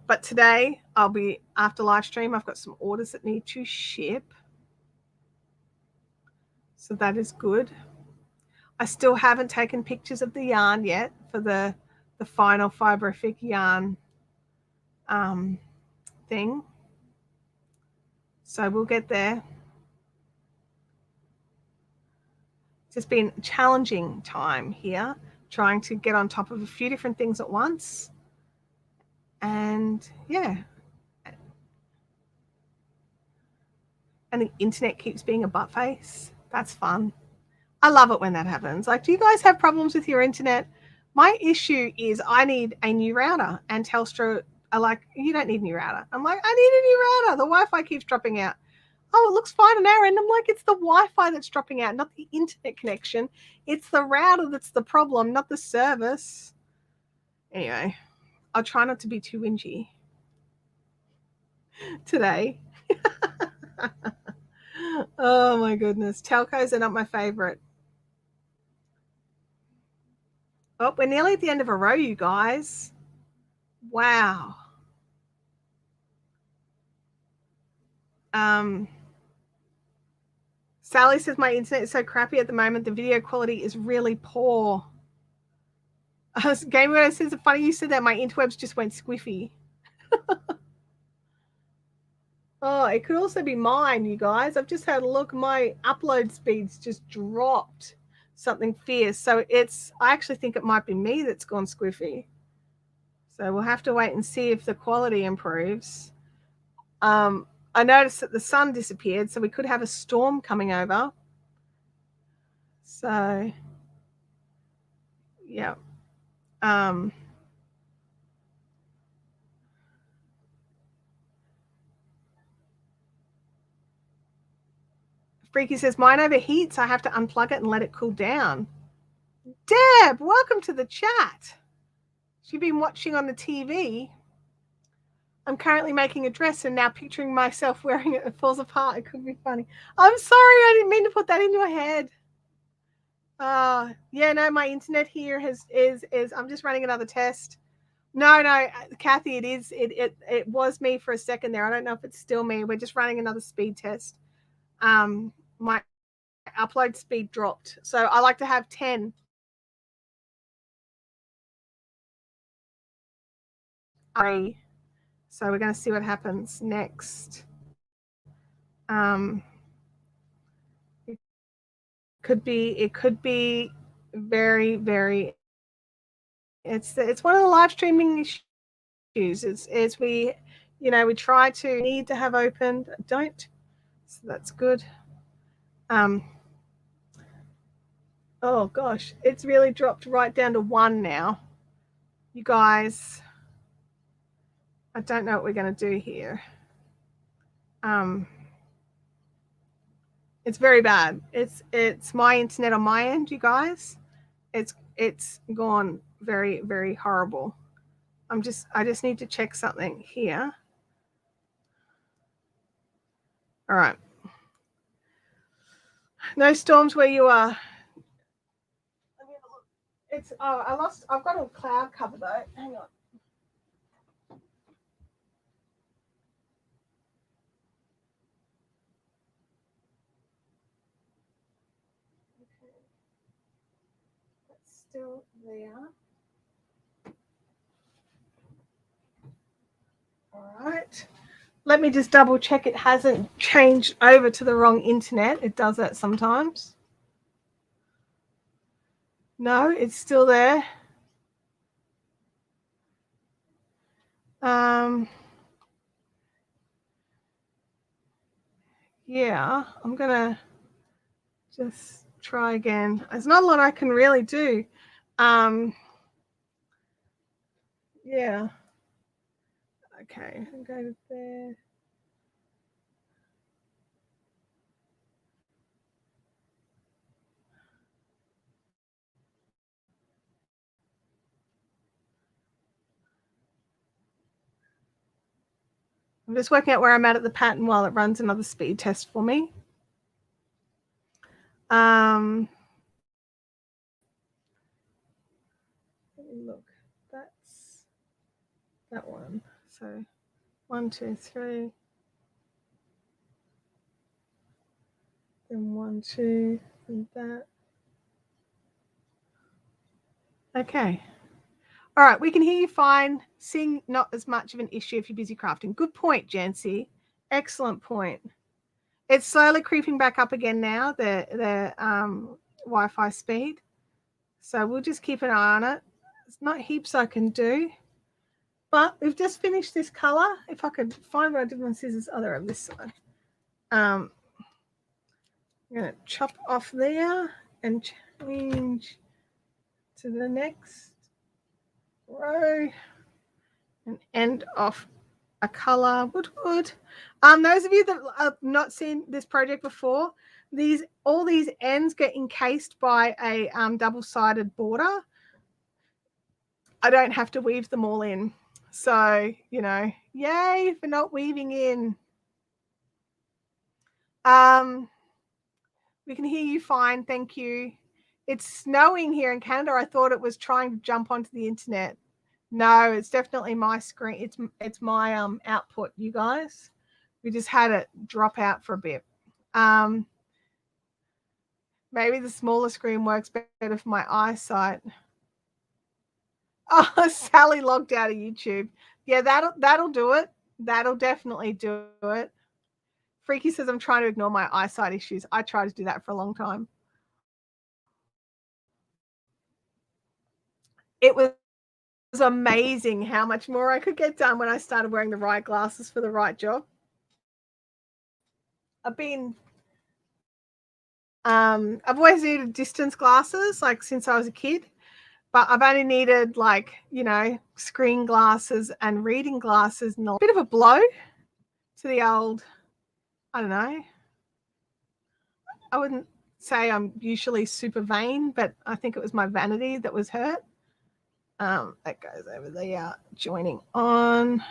But today I'll be, after live stream, I've got some orders that need to ship. So that is good. I still haven't taken pictures of the yarn yet for the final Fiberific yarn thing. So we'll get there. It's just been a challenging time here, trying to get on top of a few different things at once. And yeah. And the internet keeps being a butt face. That's fun. I love it when that happens. Like, do you guys have problems with your internet? My issue is I need a new router, and Telstra are like, you don't need a new router. I'm like, I need a new router. The Wi-Fi keeps dropping out. Oh, it looks fine on our end. I'm like, it's the Wi-Fi that's dropping out, not the internet connection. It's the router that's the problem, not the service. Anyway, I'll try not to be too whingy today. Oh my goodness. Telcos are not my favorite. Oh, we're nearly at the end of a row, you guys. Wow. Sally says my internet is so crappy at the moment. The video quality is really poor. Gamer says, it's funny you said that. My interwebs just went squiffy. Oh, it could also be mine, you guys. I've just had a look. My upload speeds just dropped something fierce. So I actually think it might be me that's gone squiffy. So we'll have to wait and see if the quality improves. I noticed that the sun disappeared, so we could have a storm coming over. So, yeah. Freaky says, mine overheats. I have to unplug it and let it cool down. Deb, welcome to the chat. You've been watching on the TV. I'm currently making a dress and now picturing myself wearing it. It falls apart. It could be funny. I'm sorry. I didn't mean to put that in your head. Yeah, no, my internet here is I'm just running another test. No, Kathy, it is. It was me for a second there. I don't know if it's still me. We're just running another speed test. My upload speed dropped, so I like to have 10. So we're going to see what happens next. It could be very, very. It's one of the live streaming issues. It's we, we try to need to have opened. Don't. So that's good. Oh gosh, it's really dropped right down to 1 now. You guys, I don't know what we're going to do here. It's very bad. It's my internet on my end, you guys. It's gone very, very horrible. I just need to check something here. All right. No storms where you are. Let me have a look. I've got a cloud cover though. Hang on. Okay. That's still there. All right. Let me just double check it hasn't changed over to the wrong internet. It does that sometimes. No, it's still there. Yeah, I'm going to just try again. There's not a lot I can really do. Yeah. Okay, I'm going to there. I'm just working out where I'm at the pattern while it runs another speed test for me. Look, that's that one. So 1, 2, 3. Then 1, 2, and that. Okay. All right, we can hear you fine. Sing not as much of an issue if you're busy crafting. Good point, Jancy. Excellent point. It's slowly creeping back up again now, the Wi-Fi speed. So we'll just keep an eye on it. There's not heaps I can do. But we've just finished this color. If I could find where I did my scissors. Oh, they're on this side. I'm going to chop off there and change to the next row and end off a color. Wood. Those of you that have not seen this project before, all these ends get encased by a double-sided border. I don't have to weave them all in. So, yay for not weaving in. We can hear you fine. Thank you. It's snowing here in Canada. I thought it was trying to jump onto the internet. No, it's definitely my screen. It's my output, you guys. We just had it drop out for a bit. Maybe the smaller screen works better for my eyesight. Oh, Sally logged out of YouTube. Yeah, that'll do it. That'll definitely do it. Freaky says I'm trying to ignore my eyesight issues. I tried to do that for a long time. It was amazing how much more I could get done when I started wearing the right glasses for the right job. I've always needed distance glasses, like since I was a kid, but I've only needed screen glasses and reading glasses. And a bit of a blow to the old, I don't know. I wouldn't say I'm usually super vain, but I think it was my vanity that was hurt. That goes over there, joining on.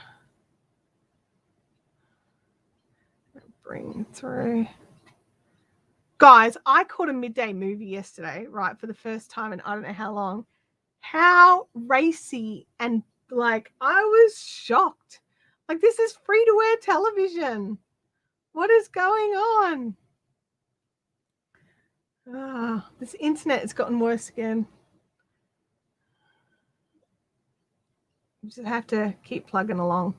Bring through. Guys, I caught a midday movie yesterday, right, for the first time in I don't know how long. How racy and Like, I was shocked. Like, this is free-to-air television. What is going on? This internet has gotten worse again. You just have to keep plugging along.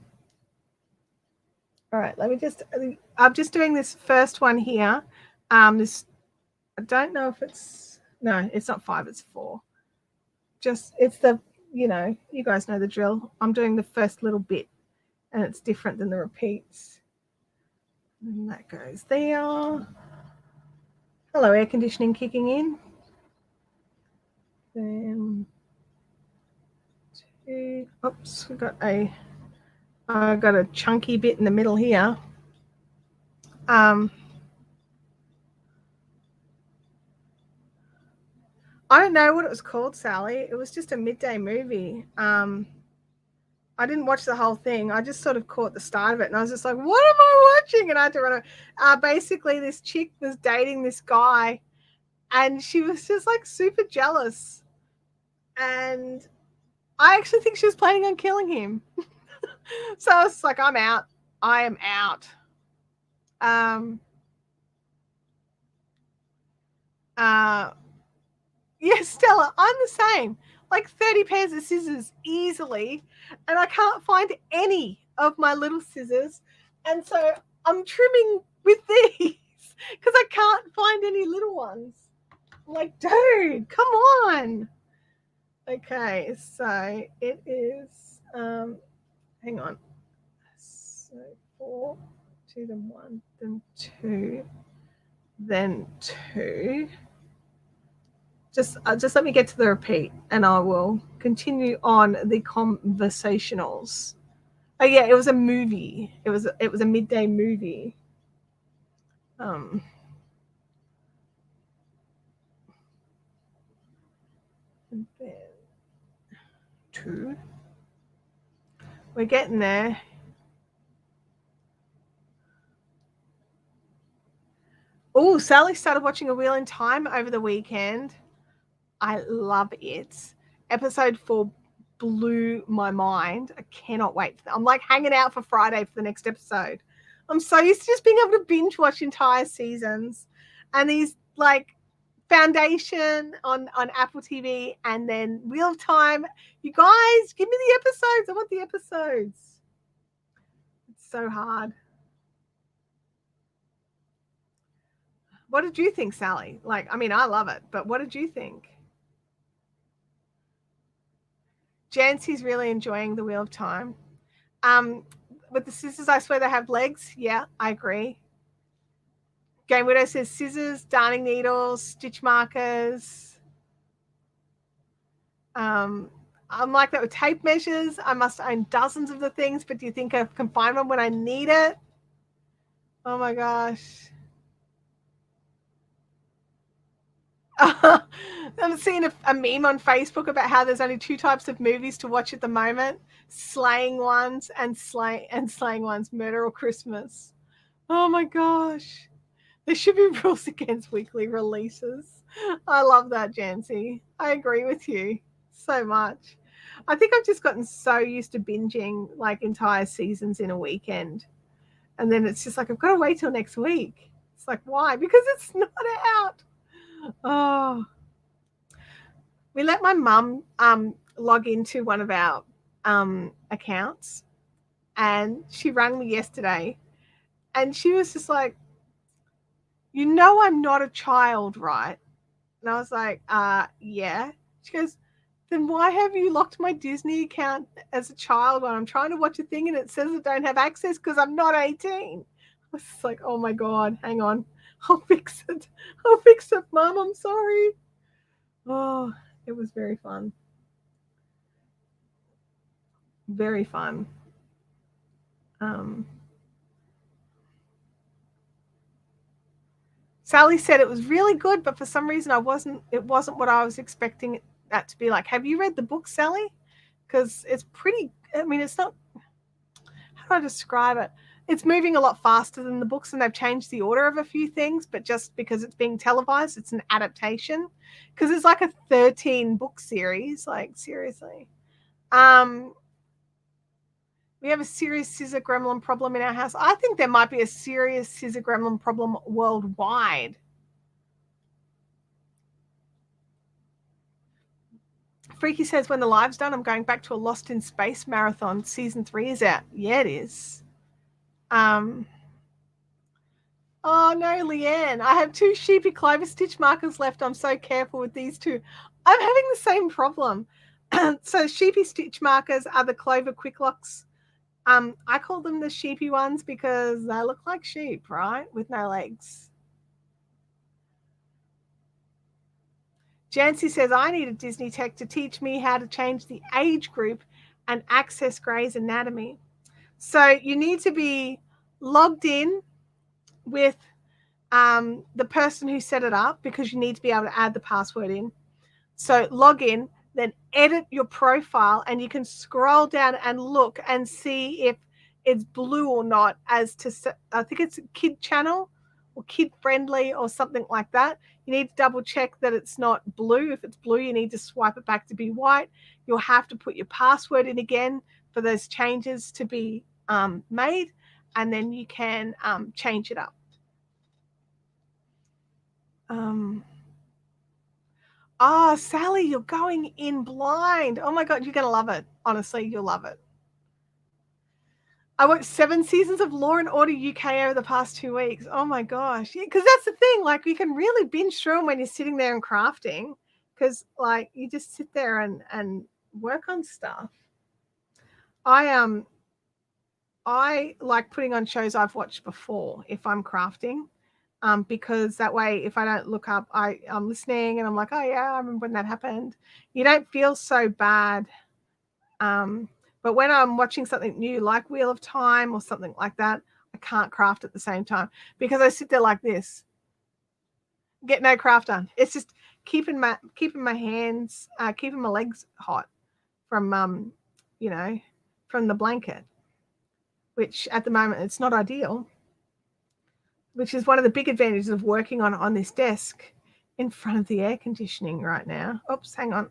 All right, let me just, I'm just doing this first one here. This, I don't know if it's, no, it's not 5, it's 4. Just, it's the, you know, you guys know the drill. I'm doing the first little bit and it's different than the repeats. And that goes there. Hello, air conditioning kicking in. Then, oops, I got a chunky bit in the middle here. I don't know what it was called, Sally. It was just a midday movie. I didn't watch the whole thing. I just sort of caught the start of it, and I was just like, "What am I watching?" And I had to run. Basically, this chick was dating this guy, and she was just like super jealous. And I actually think she was planning on killing him. So I was like, "I'm out. I am out." Yes, Stella, I'm the same. Like 30 pairs of scissors easily, and I can't find any of my little scissors. And so I'm trimming with these because I can't find any little ones. I'm like, dude, come on. Okay, so it is, hang on. So 4, 2, then 1, then 2, then 2. Just let me get to the repeat and I will continue on the conversationals. Oh yeah, it was a movie. It was a midday movie. And then 2. We're getting there. Oh, Sally started watching A Wheel in Time over the weekend. I love it. Episode 4 blew my mind. I cannot wait. I'm like hanging out for Friday for the next episode. I'm so used to just being able to binge watch entire seasons. And these like Foundation on Apple TV and then Wheel of Time. You guys, give me the episodes. I want the episodes. It's so hard. What did you think, Sally? Like, I mean, I love it, but what did you think? Jancy's really enjoying the Wheel of Time. With the scissors, I swear they have legs. Yeah, I agree. Game Widow says scissors, darning needles, stitch markers. I'm like that with tape measures. I must own dozens of the things, but do you think I can find one when I need it? Oh my gosh. I'm seeing a meme on Facebook about how there's only 2 types of movies to watch at the moment: slaying ones and slaying ones, Murder or Christmas. Oh my gosh. There should be rules against weekly releases. I love that, Jancy. I agree with you so much. I think I've just gotten so used to binging like entire seasons in a weekend. And then it's just like, I've got to wait till next week. It's like, why? Because it's not out. Oh, we let my mum log into one of our accounts, and she rang me yesterday, and she was just like, "You know, I'm not a child, right?" And I was like, yeah. She goes, "Then why have you locked my Disney account as a child when I'm trying to watch a thing and it says I don't have access because I'm not 18?" I was like, oh my God, hang on. I'll fix it. Mom. I'm sorry. Oh, it was very fun. Very fun. Sally said it was really good, but for some reason it wasn't what I was expecting that to be like. Have you read the book, Sally? Because it's pretty, I mean, it's not, how do I describe it? It's moving a lot faster than the books, and they've changed the order of a few things, but just because it's being televised, it's an adaptation. Because it's like a 13 book series, like seriously. We have a serious scissor gremlin problem in our house. I think there might be a serious scissor gremlin problem worldwide. Freaky says, when the live's done, I'm going back to a Lost in Space marathon. Season 3 is out. Yeah, it is. Oh no, Leanne. I have 2 sheepy clover stitch markers left. I'm so careful with these 2. I'm having the same problem. So sheepy stitch markers are the clover quick locks. I call them the sheepy ones because they look like sheep, right? With no legs. Jancy says, I need a Disney tech to teach me how to change the age group and access Grey's Anatomy. So you need to be logged in with the person who set it up, because you need to be able to add the password in. So log in, then edit your profile, and you can scroll down and look and see if it's blue or not, as to, I think it's kid channel or kid friendly or something like that. You need to double check that it's not blue. If it's blue, you need to swipe it back to be white. You'll have to put your password in again for those changes to be made, and then you can change it up. Oh, Sally, you're going in blind. Oh my God, you're going to love it. Honestly, you'll love it. I watched 7 seasons of Law and Order UK over the past 2 weeks. Oh my gosh. Yeah, because that's the thing. Like, you can really binge through them when you're sitting there and crafting, because like you just sit there and work on stuff. I like putting on shows I've watched before if I'm crafting. Because that way, if I don't look up, I'm listening and I'm like, oh yeah, I remember when that happened. You don't feel so bad. But when I'm watching something new, like Wheel of Time or something like that, I can't craft at the same time, because I sit there like this, get no craft done. It's just keeping my hands, keeping my legs hot from, from the blanket, which at the moment it's not ideal, which is one of the big advantages of working on this desk in front of the air conditioning right now. Oops, hang on.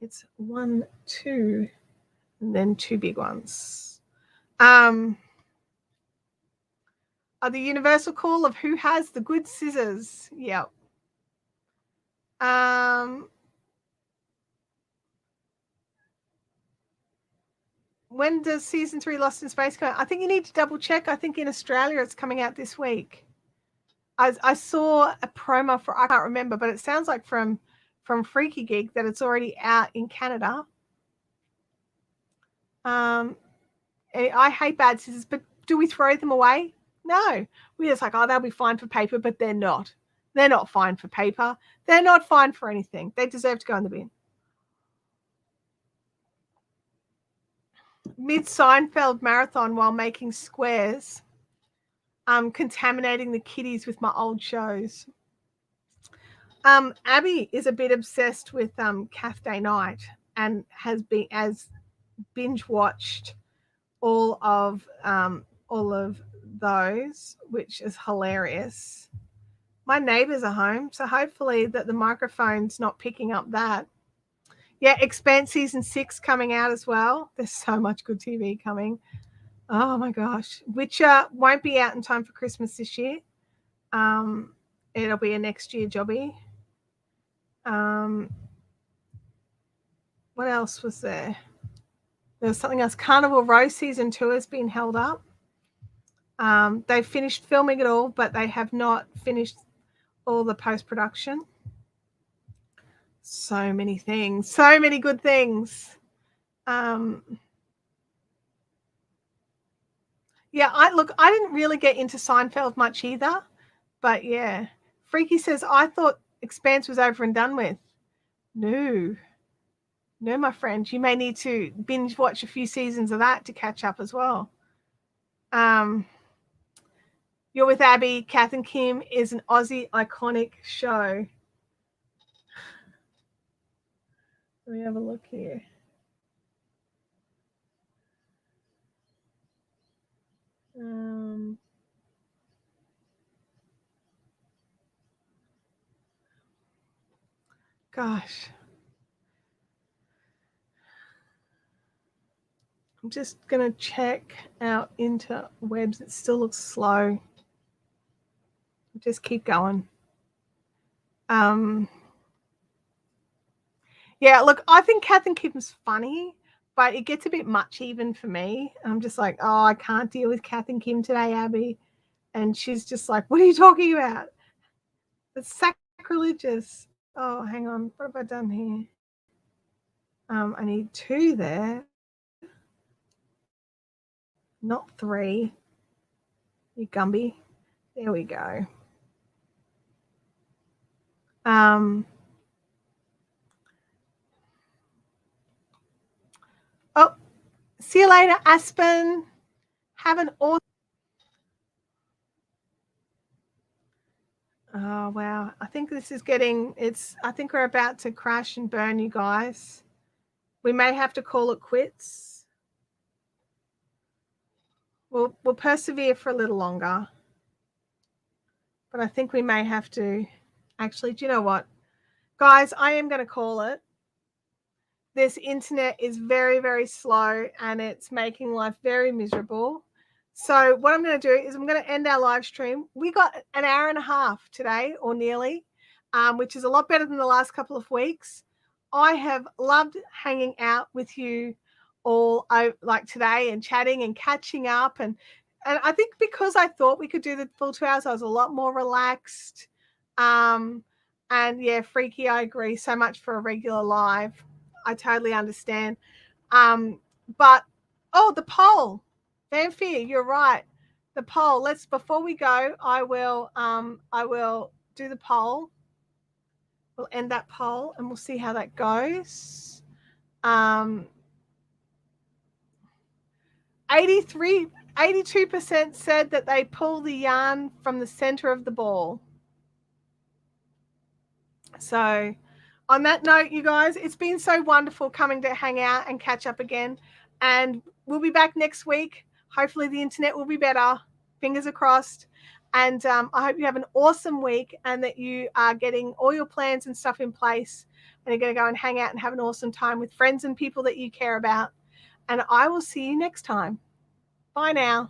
It's 1, 2, and then 2 big ones. The universal call of who has the good scissors. Yep. When does season 3 Lost in Space come out? I think you need to double check. I think in Australia it's coming out this week. I saw a promo for, I can't remember, but it sounds like from Freaky Geek that it's already out in Canada. I hate bad scissors, but do we throw them away? No. We're just like, oh, they'll be fine for paper, but they're not. They're not fine for paper. They're not fine for anything. They deserve to go in the bin. Mid-Seinfeld marathon while making squares. Contaminating the kiddies with my old shows. Abby is a bit obsessed with Cath Day Night and has binge watched all of those, which is hilarious. My neighbors are home, so hopefully that the microphone's not picking up that. Yeah, Expanse season 6 coming out as well. There's so much good TV coming. Oh my gosh. Witcher won't be out in time for Christmas this year. It'll be a next year jobby. What else was there? There was something else. Carnival Row season 2 has been held up. They've finished filming it all, but they have not finished all the post-production. So many things. So many good things. Yeah, I didn't really get into Seinfeld much either, but yeah. Freaky says, I thought Expanse was over and done with. No, my friend, you may need to binge watch a few seasons of that to catch up as well. You're with Abby. Kath and Kim is an Aussie iconic show. Let me have a look here. Gosh. I'm just going to check our interwebs. It still looks slow. Just keep going. Yeah, look, I think Kath and Kim's funny, but it gets a bit much even for me. I'm just like, oh, I can't deal with Kath and Kim today, Abby. And she's just like, what are you talking about? It's sacrilegious. Oh, hang on. What have I done here? I need 2 there, not 3. You Gumby. There we go. Oh, see you later, Aspen. Have an awesome. Oh, wow. I think this is getting, I think we're about to crash and burn, you guys. We may have to call it quits. We'll persevere for a little longer. But I think we may have to. Actually, do you know what? Guys, I am going to call it. This internet is very, very slow and it's making life very miserable. So what I'm going to do is I'm going to end our live stream. We got an hour and a half today, or nearly, which is a lot better than the last couple of weeks. I have loved hanging out with you all like today and chatting and catching up. And I think because I thought we could do the full 2 hours, I was a lot more relaxed. And yeah, Freaky, I agree. So much for a regular live. I totally understand. But, oh, the poll. Vanfear, you're right. The poll. Before we go, I will do the poll. We'll end that poll and we'll see how that goes. 82% said that they pull the yarn from the center of the ball. So on that note, you guys, it's been so wonderful coming to hang out and catch up again. And we'll be back next week. Hopefully the internet will be better. Fingers are crossed. And I hope you have an awesome week and that you are getting all your plans and stuff in place and you're going to go and hang out and have an awesome time with friends and people that you care about. And I will see you next time. Bye now.